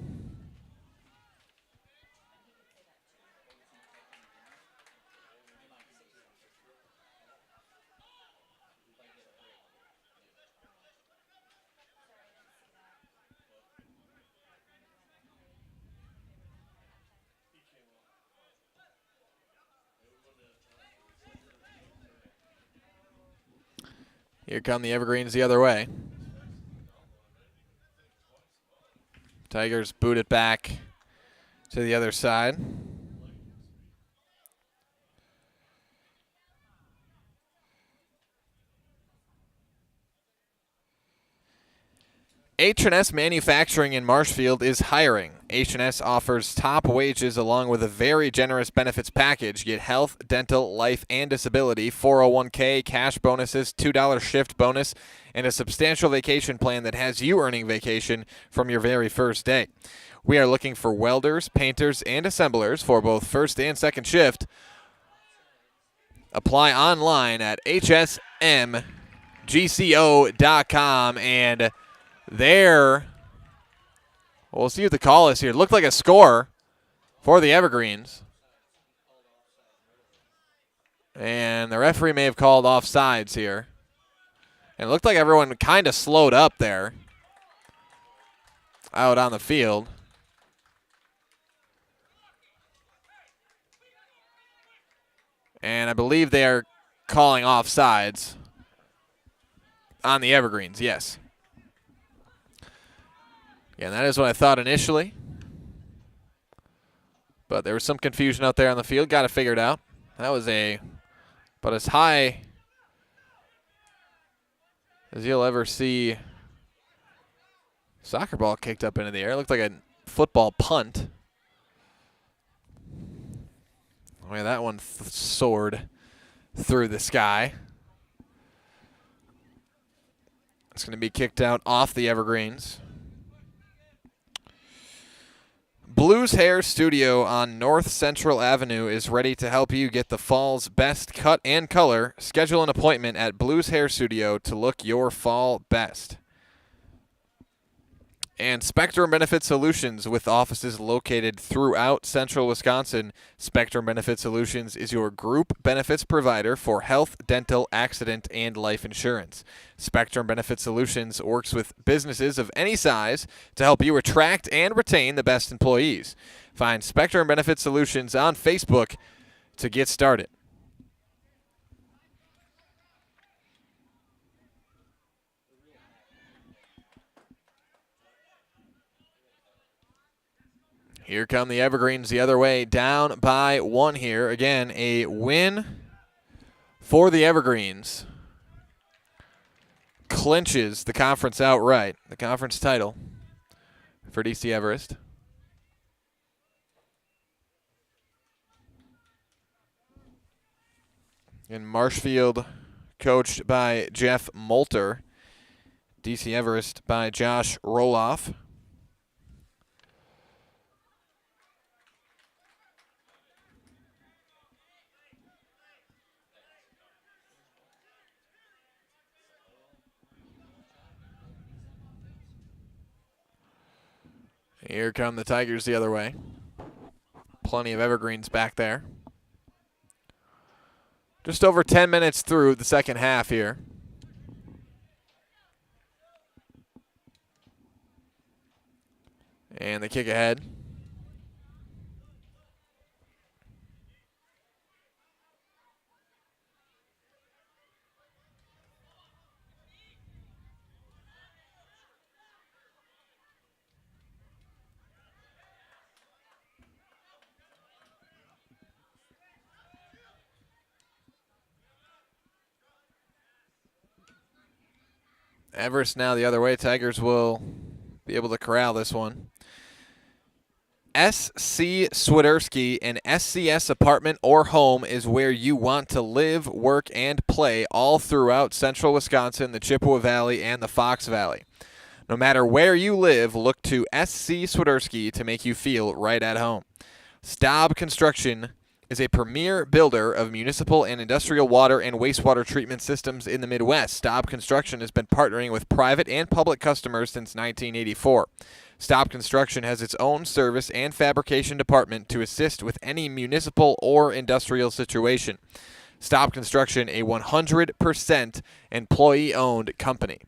Here come the Evergreens the other way. Tigers boot it back to the other side. H&S Manufacturing in Marshfield is hiring. H&S offers top wages along with a very generous benefits package. Get health, dental, life, and disability, 401k, cash bonuses, $2 shift bonus, and a substantial vacation plan that has you earning vacation from your very first day. We are looking for welders, painters, and assemblers for both first and second shift. Apply online at hsmgco.com, and there, we'll see what the call is here. It looked like a score for the Evergreens. And the referee may have called offsides here. And it looked like everyone kind of slowed up there out on the field. And I believe they are calling offsides on the Evergreens, yes. Yeah, that is what I thought initially. But there was some confusion out there on the field. Got it figured out. That was about as high as you'll ever see soccer ball kicked up into the air. It looked like a football punt. Oh, yeah, that one soared through the sky. It's going to be kicked out off the Evergreens. Blues Hair Studio on North Central Avenue is ready to help you get the fall's best cut and color. Schedule an appointment at Blues Hair Studio to look your fall best. And Spectrum Benefit Solutions, with offices located throughout central Wisconsin. Spectrum Benefit Solutions is your group benefits provider for health, dental, accident, and life insurance. Spectrum Benefit Solutions works with businesses of any size to help you attract and retain the best employees. Find Spectrum Benefit Solutions on Facebook to get started. Here come the Evergreens the other way, down by 1 here. Again, a win for the Evergreens. Clinches the conference outright, the conference title for DC Everest. And Marshfield coached by Jeff Moulter. DC Everest by Josh Roloff. Here come the Tigers the other way. Plenty of Evergreens back there. Just over 10 minutes through the second half here. And the kick ahead. Everest now the other way. Tigers will be able to corral this one. SC Swiderski, an SCS apartment or home is where you want to live, work, and play all throughout central Wisconsin, the Chippewa Valley, and the Fox Valley. No matter where you live, look to SC Swiderski to make you feel right at home. Staub Construction is a premier builder of municipal and industrial water and wastewater treatment systems in the Midwest. Staub Construction has been partnering with private and public customers since 1984. Staub Construction has its own service and fabrication department to assist with any municipal or industrial situation. Staub Construction, a 100% employee-owned company.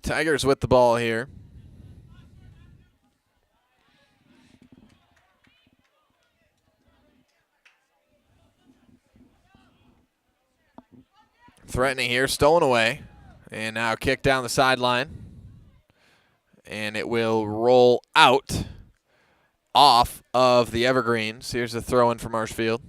Tigers with the ball here. Threatening here, stolen away. And now kick down the sideline. And it will roll out off of the Evergreens. Here's the throw in for Marshfield.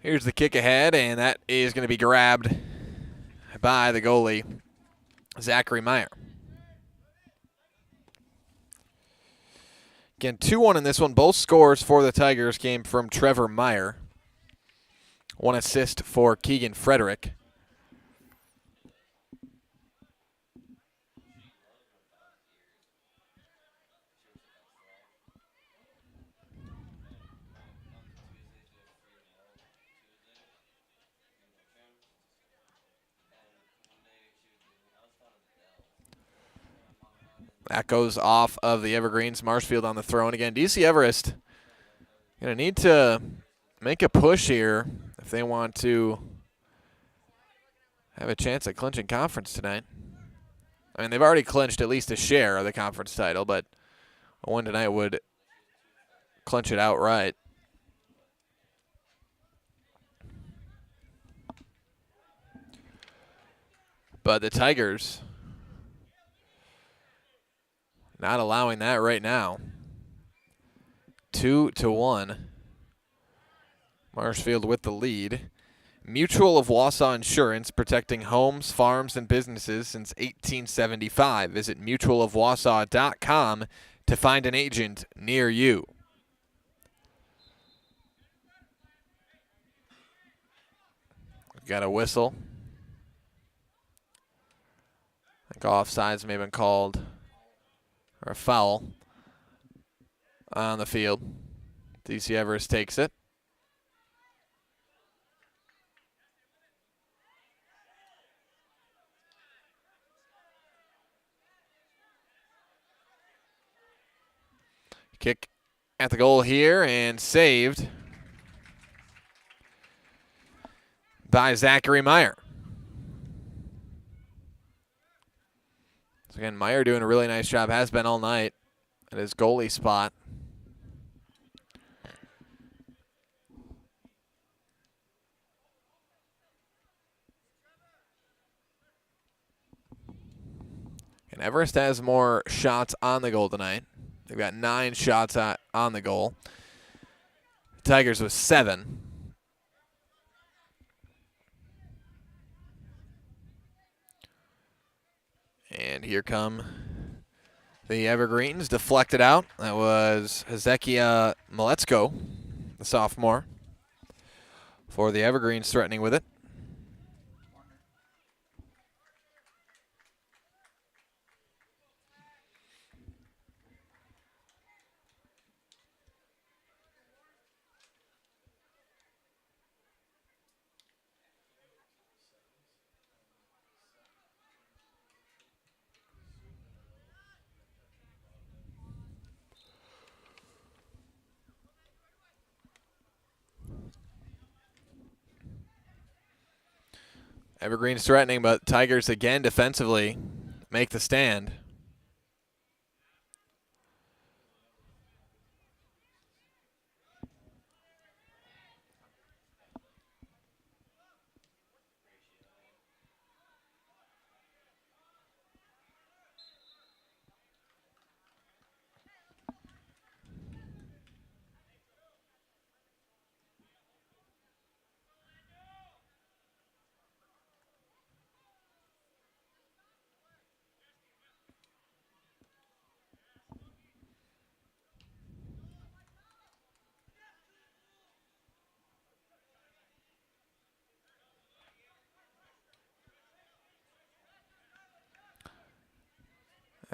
Here's the kick ahead, and that is going to be grabbed by the goalie, Zachary Meyer. Again, 2-1 in this one. Both scores for the Tigers came from Trevor Meyer. 1 assist for Keegan Frederick. That goes off of the Evergreens. Marshfield on the throw. And again, DC Everest going to need to make a push here if they want to have a chance at clinching conference tonight. I mean, they've already clinched at least a share of the conference title, but a win tonight would clinch it outright. But the Tigers not allowing that right now. 2-1. Marshfield with the lead. Mutual of Wausau Insurance, protecting homes, farms, and businesses since 1875. Visit mutualofwausau.com to find an agent near you. Got a whistle. I think offsides may have been called, or a foul on the field. DC Everest takes it. Kick at the goal here and saved by Zachary Meyer. So again, Meyer doing a really nice job, has been all night at his goalie spot. And Everest has more shots on the goal tonight. They've got 9 shots on the goal. The Tigers with 7. And here come the Evergreens, deflected out. That was Hezekiah Maletzko, the sophomore, for the Evergreens, threatening with it. Evergreens threatening, but Tigers again defensively make the stand.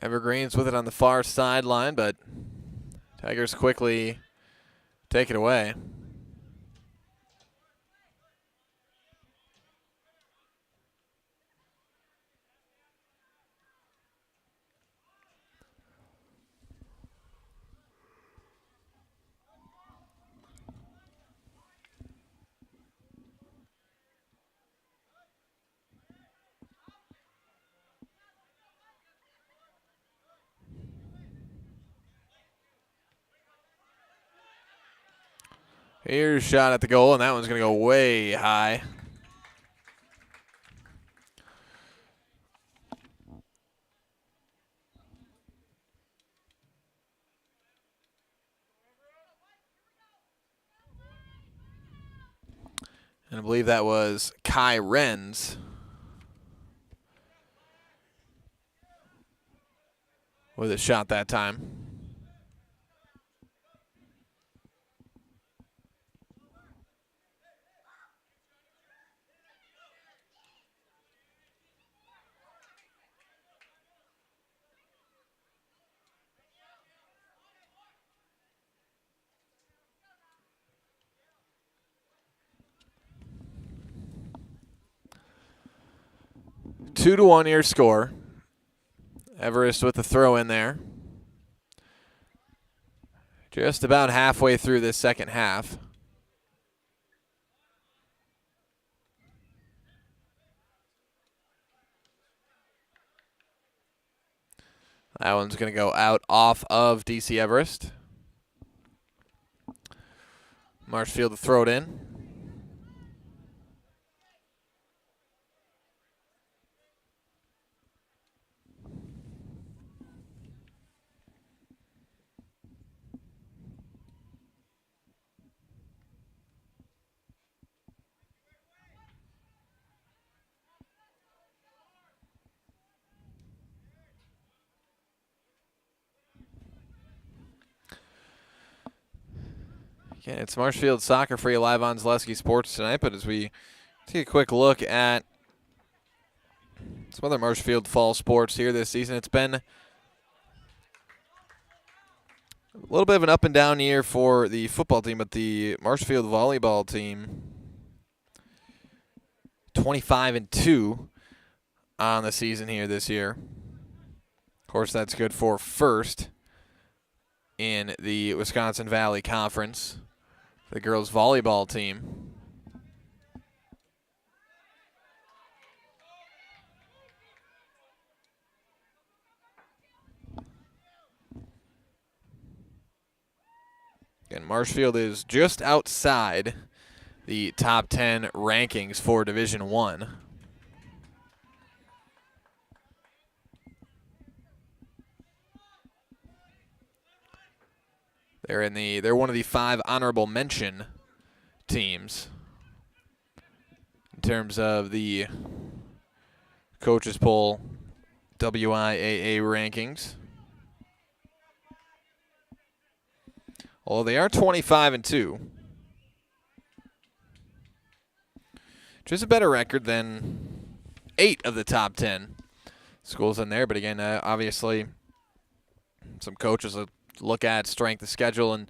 Evergreens with it on the far sideline, but Tigers quickly take it away. Here's a shot at the goal, and that one's going to go way high. And I believe that was Kai Renz with a shot that time. Two to 1 your score. Everest with the throw in there. Just about halfway through this second half. That one's going to go out off of DC Everest. Marshfield to throw it in. Yeah, it's Marshfield Soccer for you live on Zaleski Sports tonight, but as we take a quick look at some other Marshfield fall sports here this season, it's been a little bit of an up and down year for the football team, but the Marshfield volleyball team, 25-2 on the season here this year. Of course, that's good for first in the Wisconsin Valley Conference. The girls' volleyball team. Again, Marshfield is just outside the top 10 rankings for Division I. They're one of the 5 honorable mention teams in terms of the coaches poll WIAA rankings. Although they are 25-2, which is a better record than 8 of the top 10 schools in there. But again, obviously, some coaches look at strength of schedule and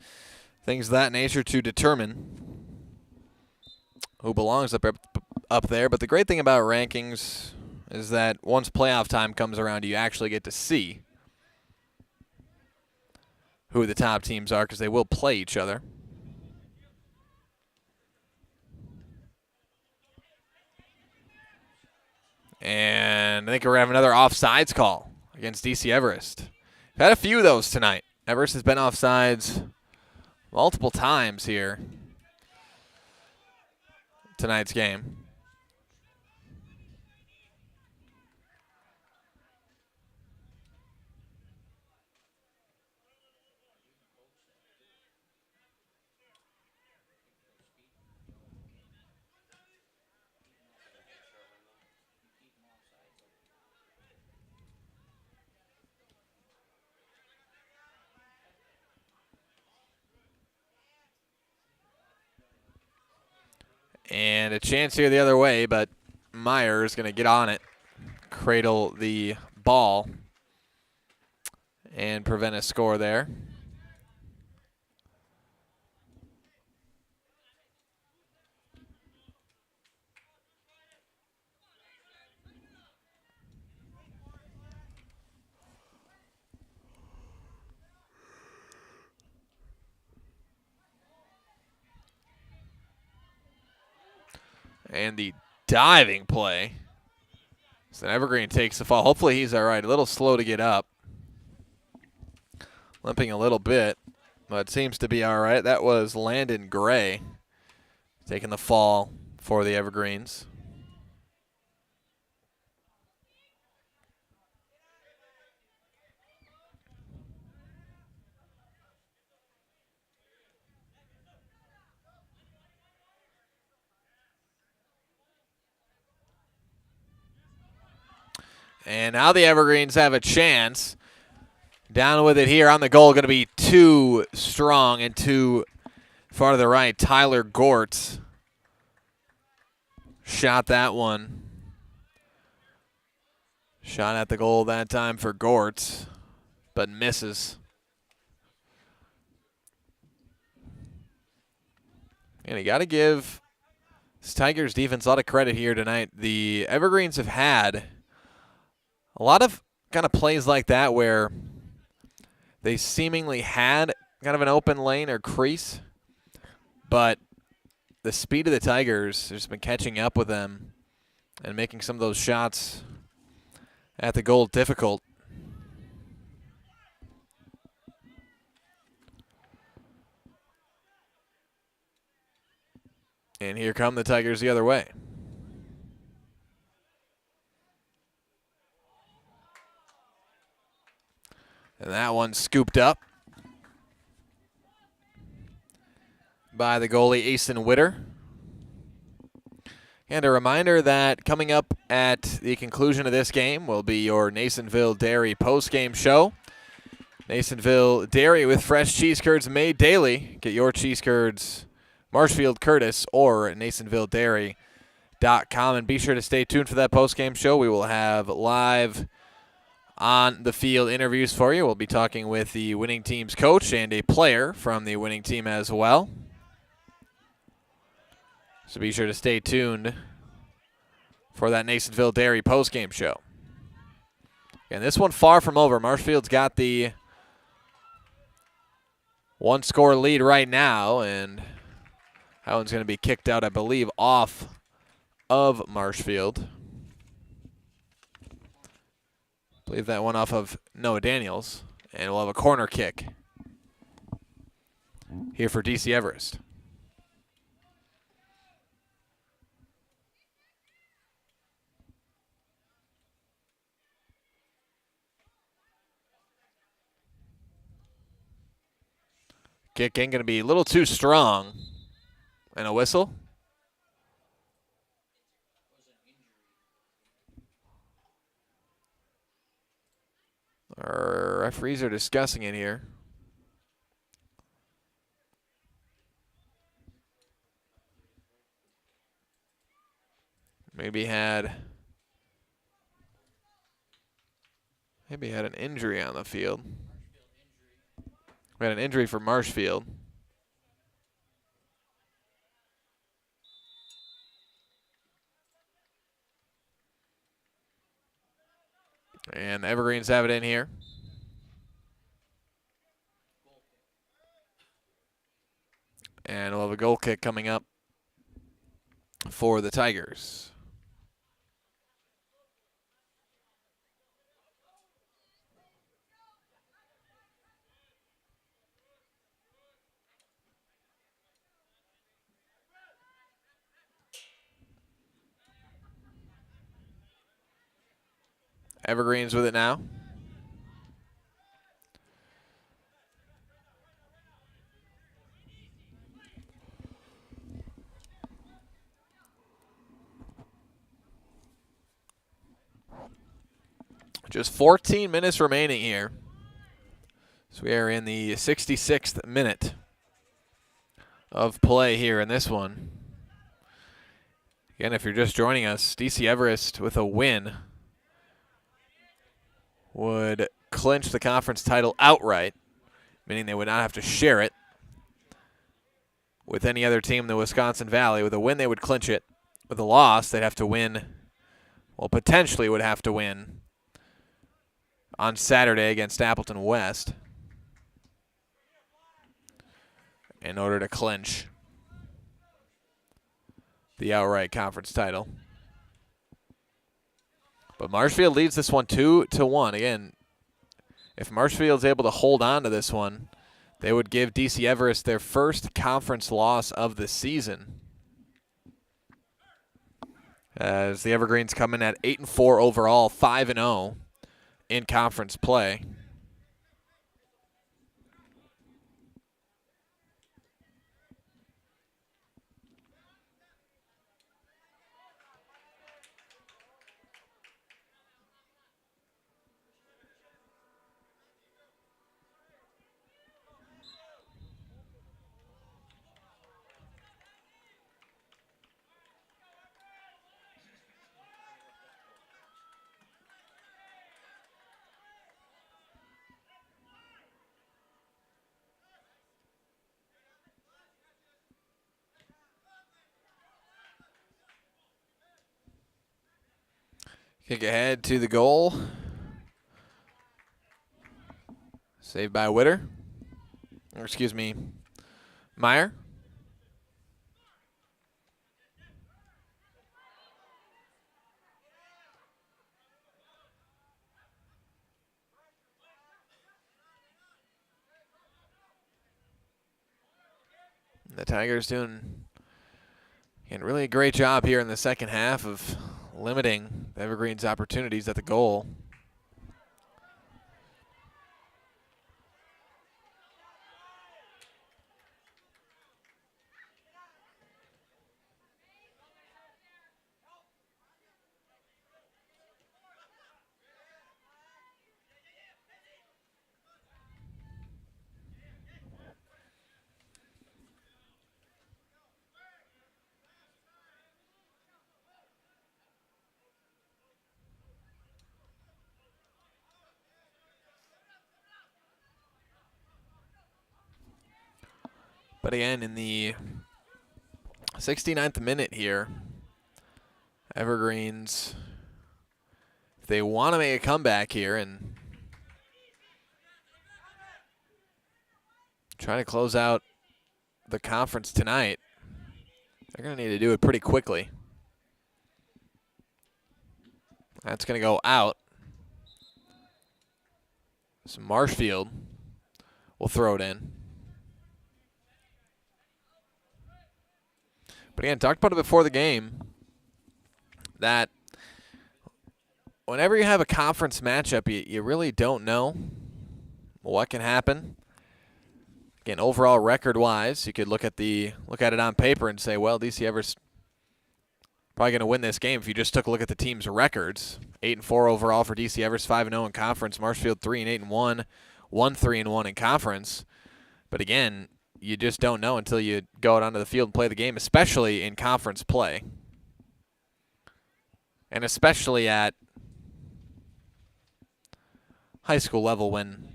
things of that nature to determine who belongs up there. But the great thing about rankings is that once playoff time comes around, you actually get to see who the top teams are because they will play each other. And I think we're going to have another offsides call against DC Everest. We've had a few of those tonight. Everest has been offsides multiple times here tonight's game. And a chance here the other way, but Meyer is going to get on it, cradle the ball. and prevent a score there. And the diving play. So Evergreen takes the fall. Hopefully he's all right. A little slow to get up. Limping a little bit, but seems to be all right. That was Landon Gray taking the fall for the Evergreens. And now the Evergreens have a chance. Down with it here on the goal, going to be too strong and too far to the right. Tyler Gort shot that one. Shot at the goal that time for Gort, but misses. And you got to give this Tigers defense a lot of credit here tonight. The Evergreens have had a lot of kind of plays like that where they seemingly had kind of an open lane or crease, but the speed of the Tigers has been catching up with them and making some of those shots at the goal difficult. And here come the Tigers the other way. And that one scooped up by the goalie, Asen Witter. And a reminder that coming up at the conclusion of this game will be your Nasonville Dairy postgame show. Nasonville Dairy with fresh cheese curds made daily. Get your cheese curds, Marshfield, Curtis, or NasonvilleDairy.com. And be sure to stay tuned for that postgame show. We will have live on the field interviews for you. We'll be talking with the winning team's coach and a player from the winning team as well. So be sure to stay tuned for that Nasonville Dairy postgame show. And this one far from over. Marshfield's got the one-score lead right now, and that one's going to be kicked out, I believe, off of Marshfield. I believe that one off of Noah Daniels, and we'll have a corner kick here for DC Everest. Kick ain't going to be a little too strong. And a whistle. Our referees are discussing it here. Maybe had an injury on the field. We had an injury for Marshfield. And the Evergreens have it in here. And we'll have a goal kick coming up for the Tigers. Evergreens with it now. Just 14 minutes remaining here. So we are in the 66th minute of play here in this one. Again, if you're just joining us, DC Everest with a win would clinch the conference title outright, meaning they would not have to share it with any other team in the Wisconsin Valley. With a win, they would clinch it. With a loss, they'd have to win, well, potentially would have to win on Saturday against Appleton West in order to clinch the outright conference title. But Marshfield leads this one 2-1. Again, if Marshfield's able to hold on to this one, they would give DC Everest their first conference loss of the season, as the Evergreens come in at 8-4 overall, 5-0 in conference play. Kick ahead to the goal. Saved by Witter. Or excuse me, Meyer. The Tigers doing really a great job here in the second half of limiting the Evergreens' opportunities at the goal. But again, in the 69th minute here, Evergreens, if they want to make a comeback here and try to close out the conference tonight, they're going to need to do it pretty quickly. That's going to go out. So Marshfield will throw it in. But again, talked about it before the game, that whenever you have a conference matchup, you really don't know what can happen. Again, overall record-wise, you could look at it on paper and say, well, DC Everest probably going to win this game if you just took a look at the team's records. 8-4 overall for DC Everest, 5-0 in conference. Marshfield 3-8-1, 1-3-1 in conference. But again, you just don't know until you go out onto the field and play the game, especially in conference play. And especially at high school level, when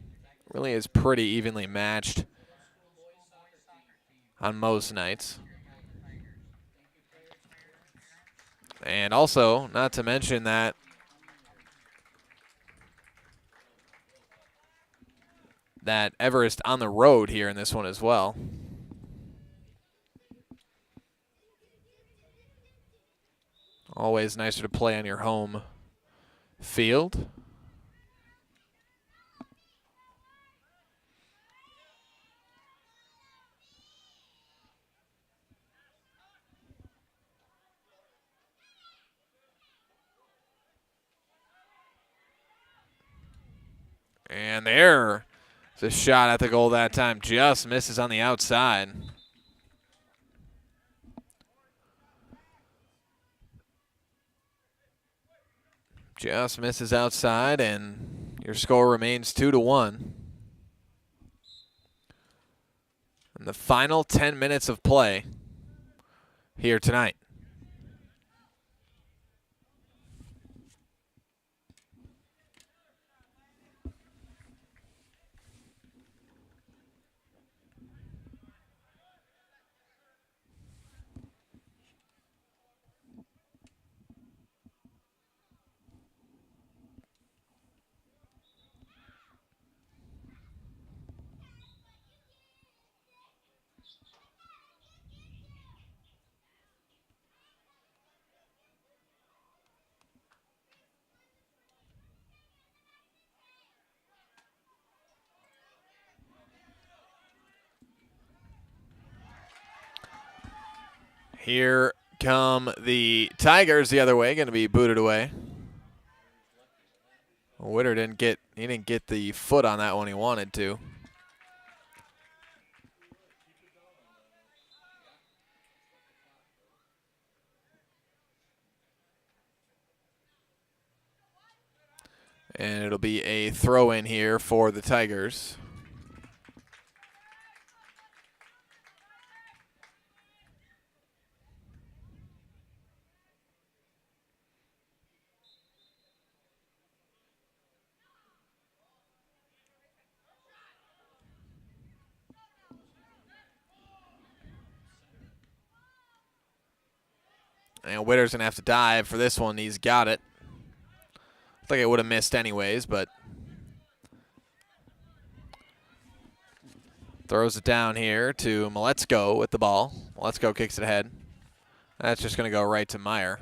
it really is pretty evenly matched on most nights. And also, not to mention that Everest on the road here in this one as well. Always nicer to play on your home field. And there's a shot at the goal that time. Just misses on the outside. Just misses outside, and your score remains 2-1. In the final 10 minutes of play here tonight. Here come the Tigers the other way, going to be booted away. Witter didn't get the foot on that one he wanted to. And it'll be a throw in here for the Tigers. And Witter's going to have to dive for this one. He's got it. I think it would have missed anyways, but throws it down here to Maletzko with the ball. Maletzko kicks it ahead. That's just going to go right to Meyer.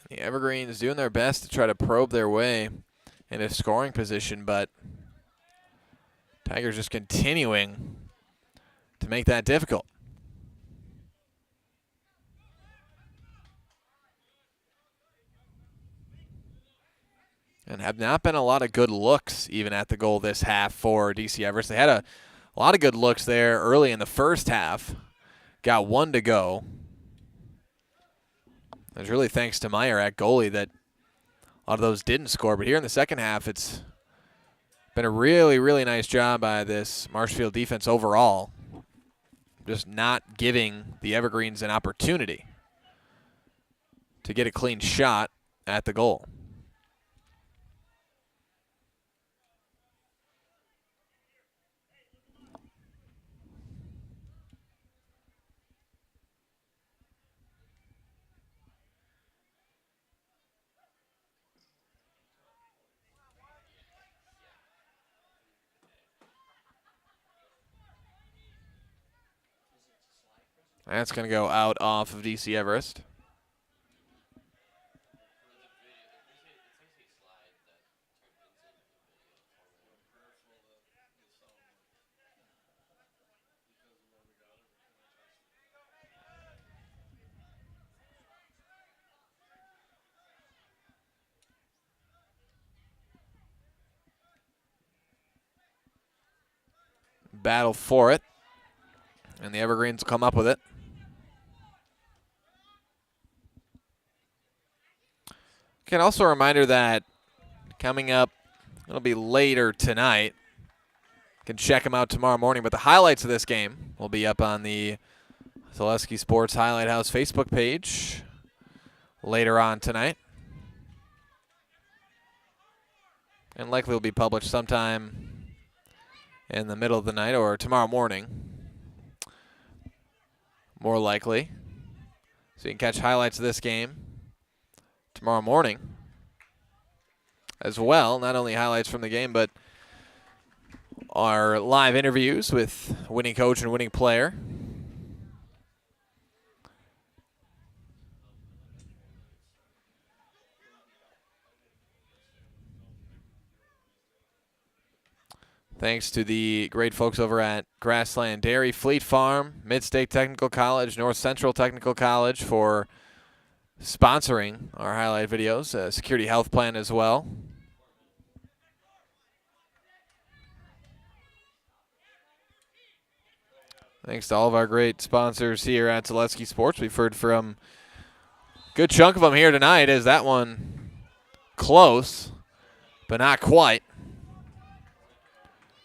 The Evergreens doing their best to try to probe their way into scoring position, but Tigers just continuing to make that difficult. And have not been a lot of good looks even at the goal this half for DC Everest. They had a lot of good looks there early in the first half. Got one to go. It was really thanks to Meyer at goalie that a lot of those didn't score. But here in the second half, it's been a really, really nice job by this Marshfield defense overall. Just not giving the Evergreens an opportunity to get a clean shot at the goal. That's going to go out off of DC Everest. Battle for it. And the Evergreens will come up with it. Okay, and also a reminder that coming up, it'll be later tonight. You can check them out tomorrow morning, but the highlights of this game will be up on the Zaleski Sports Highlight House Facebook page later on tonight. And likely will be published sometime in the middle of the night or tomorrow morning. More likely. So you can catch highlights of this game tomorrow morning as well. Not only highlights from the game, but our live interviews with winning coach and winning player. Thanks to the great folks over at Grassland Dairy, Fleet Farm, Mid-State Technical College, North Central Technical College for sponsoring our highlight videos. Security Health Plan as well. Thanks to all of our great sponsors here at Zaleski Sports. We've heard from a good chunk of them here tonight. Is that one close, but not quite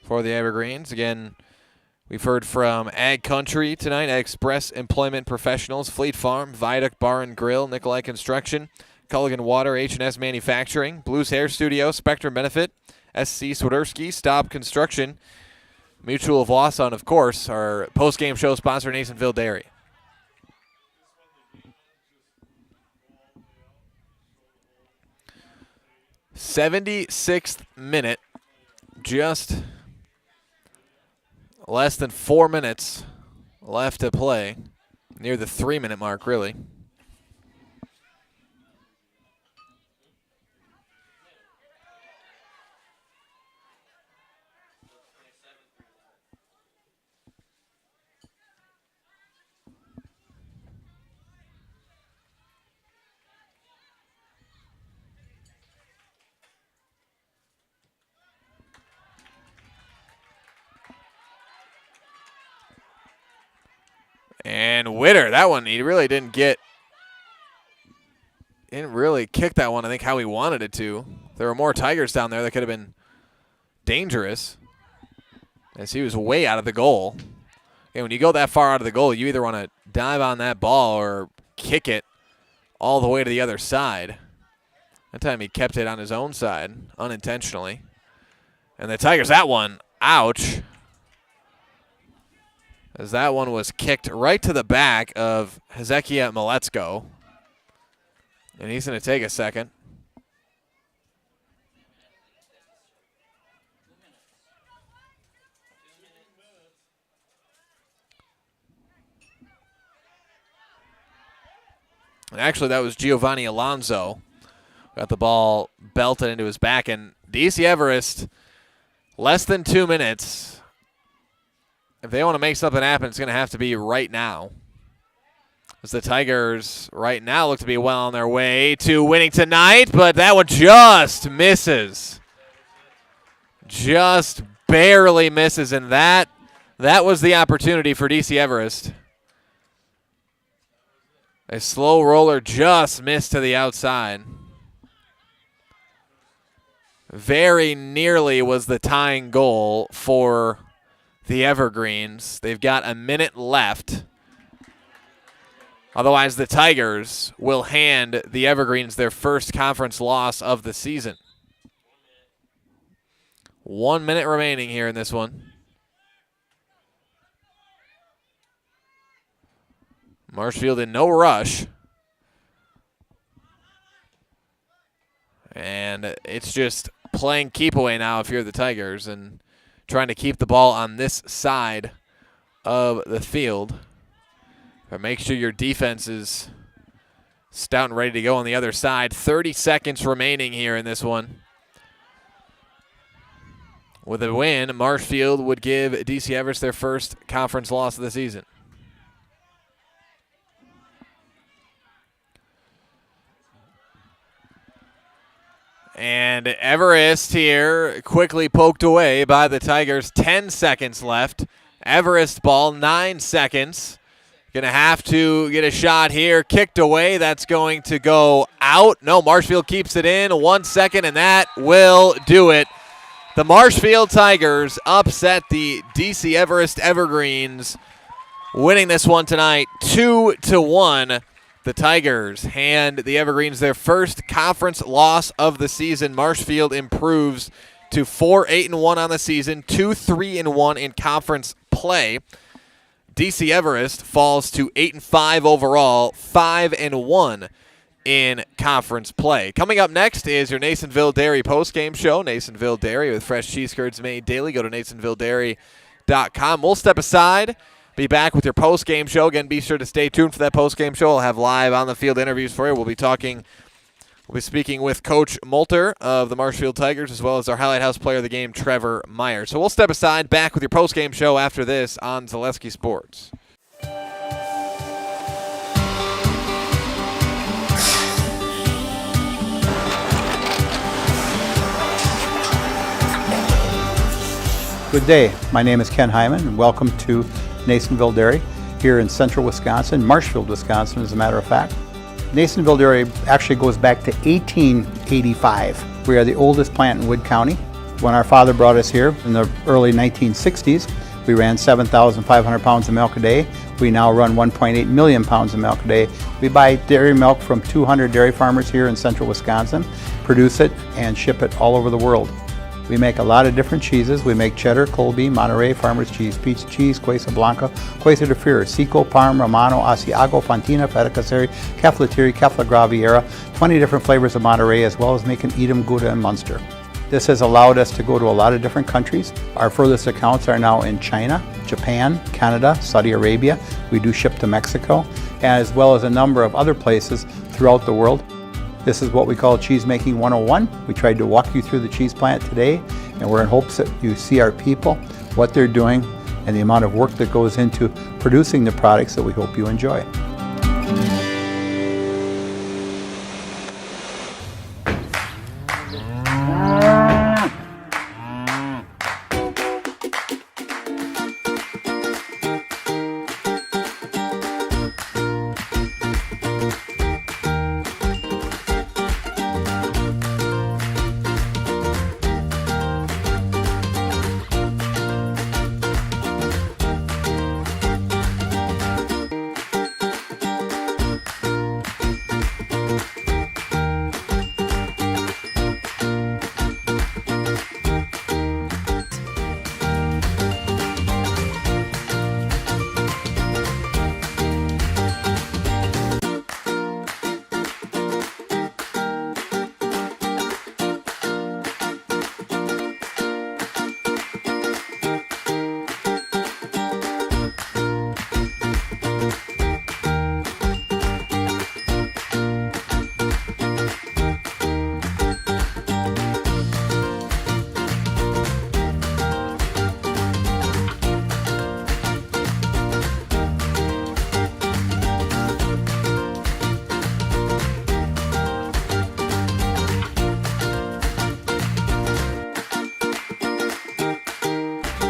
for the Evergreens. Again, We've heard from Ag Country tonight, Ag Express Employment Professionals, Fleet Farm, Viaduct Bar and Grill, Nikolai Construction, Culligan Water, H&S Manufacturing, Blues Hair Studio, Spectrum Benefit, SC Swiderski, Staub Construction, Mutual of Wausau, and of course, our post-game show sponsor, Nasonville Dairy. '76th minute, just less than 4 minutes left to play, near the 3-minute mark, really. And Witter, that one, he really didn't really kick that one, I think, how he wanted it to. There were more Tigers down there that could have been dangerous, as he was way out of the goal. And when you go that far out of the goal, you either want to dive on that ball or kick it all the way to the other side. That time he kept it on his own side, unintentionally. And the Tigers, that one, ouch. As that one was kicked right to the back of Hezekiah Maletsko. And he's going to take a second. And actually, that was Giovanni Alonso. Got the ball belted into his back. And DC Everest, less than 2 minutes. If they want to make something happen, it's going to have to be right now. As the Tigers right now look to be well on their way to winning tonight, but that one just misses. Just barely misses, and that was the opportunity for DC Everest. A slow roller just missed to the outside. Very nearly was the tying goal for the Evergreens. They've got a minute left. Otherwise, the Tigers will hand the Evergreens their first conference loss of the season. 1 minute remaining here in this one. Marshfield in no rush. And it's just playing keep away now if you're the Tigers, and trying to keep the ball on this side of the field. But make sure your defense is stout and ready to go on the other side. 30 seconds remaining here in this one. With a win, Marshfield would give DC Everest their first conference loss of the season. And Everest here quickly poked away by the Tigers. 10 seconds left. Everest ball, 9 seconds. Going to have to get a shot here. Kicked away. That's going to go out. No, Marshfield keeps it in. 1 second, and that will do it. The Marshfield Tigers upset the DC Everest Evergreens, winning this one tonight 2-1. The Tigers hand the Evergreens their first conference loss of the season. Marshfield improves to 4-8-1 on the season, 2-3-1 in conference play. DC Everest falls to 8-5 overall, 5-1 in conference play. Coming up next is your Nasonville Dairy postgame show. Nasonville Dairy with fresh cheese curds made daily. Go to NasonvilleDairy.com. We'll step aside. Be back with your post-game show. Again, be sure to stay tuned for that post-game show. I'll have live on-the-field interviews for you. We'll be speaking with Coach Molter of the Marshfield Tigers, as well as our Highlight House player of the game, Trevor Meyer. So we'll step aside, back with your post-game show after this on Zaleski Sports. Good day. My name is Ken Hyman, and welcome to Nasonville Dairy here in central Wisconsin, Marshfield, Wisconsin, as a matter of fact. Nasonville Dairy actually goes back to 1885. We are the oldest plant in Wood County. When our father brought us here in the early 1960s, We ran 7,500 pounds of milk a day. We now run 1.8 million pounds of milk a day. We buy dairy milk from 200 dairy farmers here in central Wisconsin, produce it, and ship it all over the world. We make a lot of different cheeses. We make cheddar, Colby, Monterey, Farmer's Cheese, Pizza Cheese, Quesa Blanca, Quesa de Fury, Seco, Parm, Romano, Asiago, Fontina, Feta Caseri, Caflateri, Cafla Graviera, 20 different flavors of Monterey, as well as making Edam, Gouda, and Munster. This has allowed us to go to a lot of different countries. Our furthest accounts are now in China, Japan, Canada, Saudi Arabia. We do ship to Mexico, as well as a number of other places throughout the world. This is what we call Cheese Making 101. We tried to walk you through the cheese plant today, and we're in hopes that you see our people, what they're doing, and the amount of work that goes into producing the products that we hope you enjoy.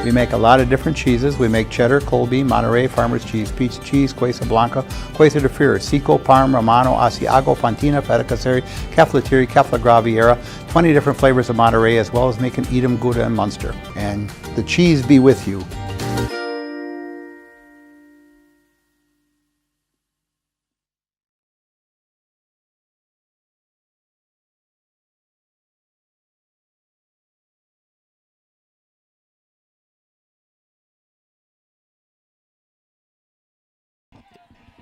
We make a lot of different cheeses. We make cheddar, Colby, Monterey, Farmer's Cheese, Pizza Cheese, Quesa Blanca, Quesa de Fury, Seco, Parm, Romano, Asiago, Fontina, Feta Caseri, Caflateri, Cafla Graviera, 20 different flavors of Monterey, as well as making Edam, Gouda, and Munster. And the cheese be with you.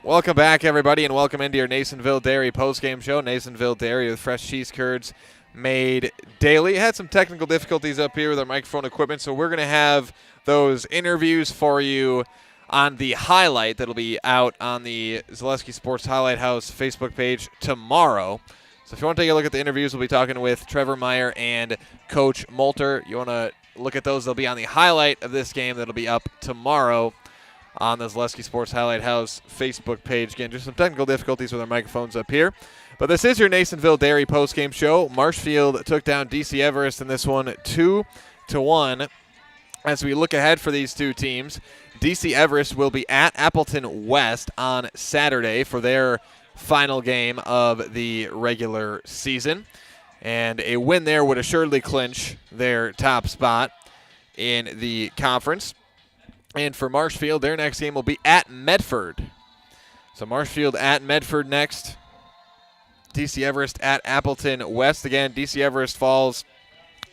Welcome back, everybody, and welcome into your Nasonville Dairy postgame show. Nasonville Dairy with fresh cheese curds made daily. Had some technical difficulties up here with our microphone equipment, so we're going to have those interviews for you on the highlight that'll be out on the Zaleski Sports Highlight House Facebook page tomorrow. So if you want to take a look at the interviews, we'll be talking with Trevor Meyer and Coach Molter. You want to look at those, they'll be on the highlight of this game that'll be up tomorrow on the Zaleski Sports Highlight House Facebook page. Again, just some technical difficulties with our microphones up here. But this is your Nasonville Dairy postgame show. Marshfield took down DC Everest in this one 2-1. As we look ahead for these two teams, DC Everest will be at Appleton West on Saturday for their final game of the regular season. And a win there would assuredly clinch their top spot in the conference. And for Marshfield, their next game will be at Medford. So Marshfield at Medford next. DC Everest at Appleton West. Again, DC Everest falls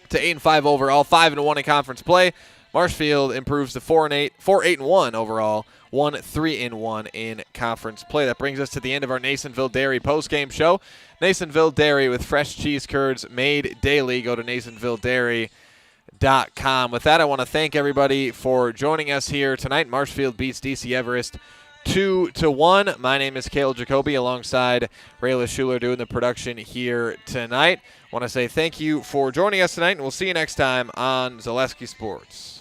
to 8-5 overall, 5-1 in conference play. Marshfield improves to 4-8-1 overall, 1-3-1 in conference play. That brings us to the end of our Nasonville Dairy postgame show. Nasonville Dairy with fresh cheese curds made daily. Go to NasonvilleDairy.com. With that, I want to thank everybody for joining us here tonight. Marshfield beats DC Everest 2-1. My name is Cale Jacoby alongside Rayla Schuler doing the production here tonight. I want to say thank you for joining us tonight, and we'll see you next time on Zaleski Sports.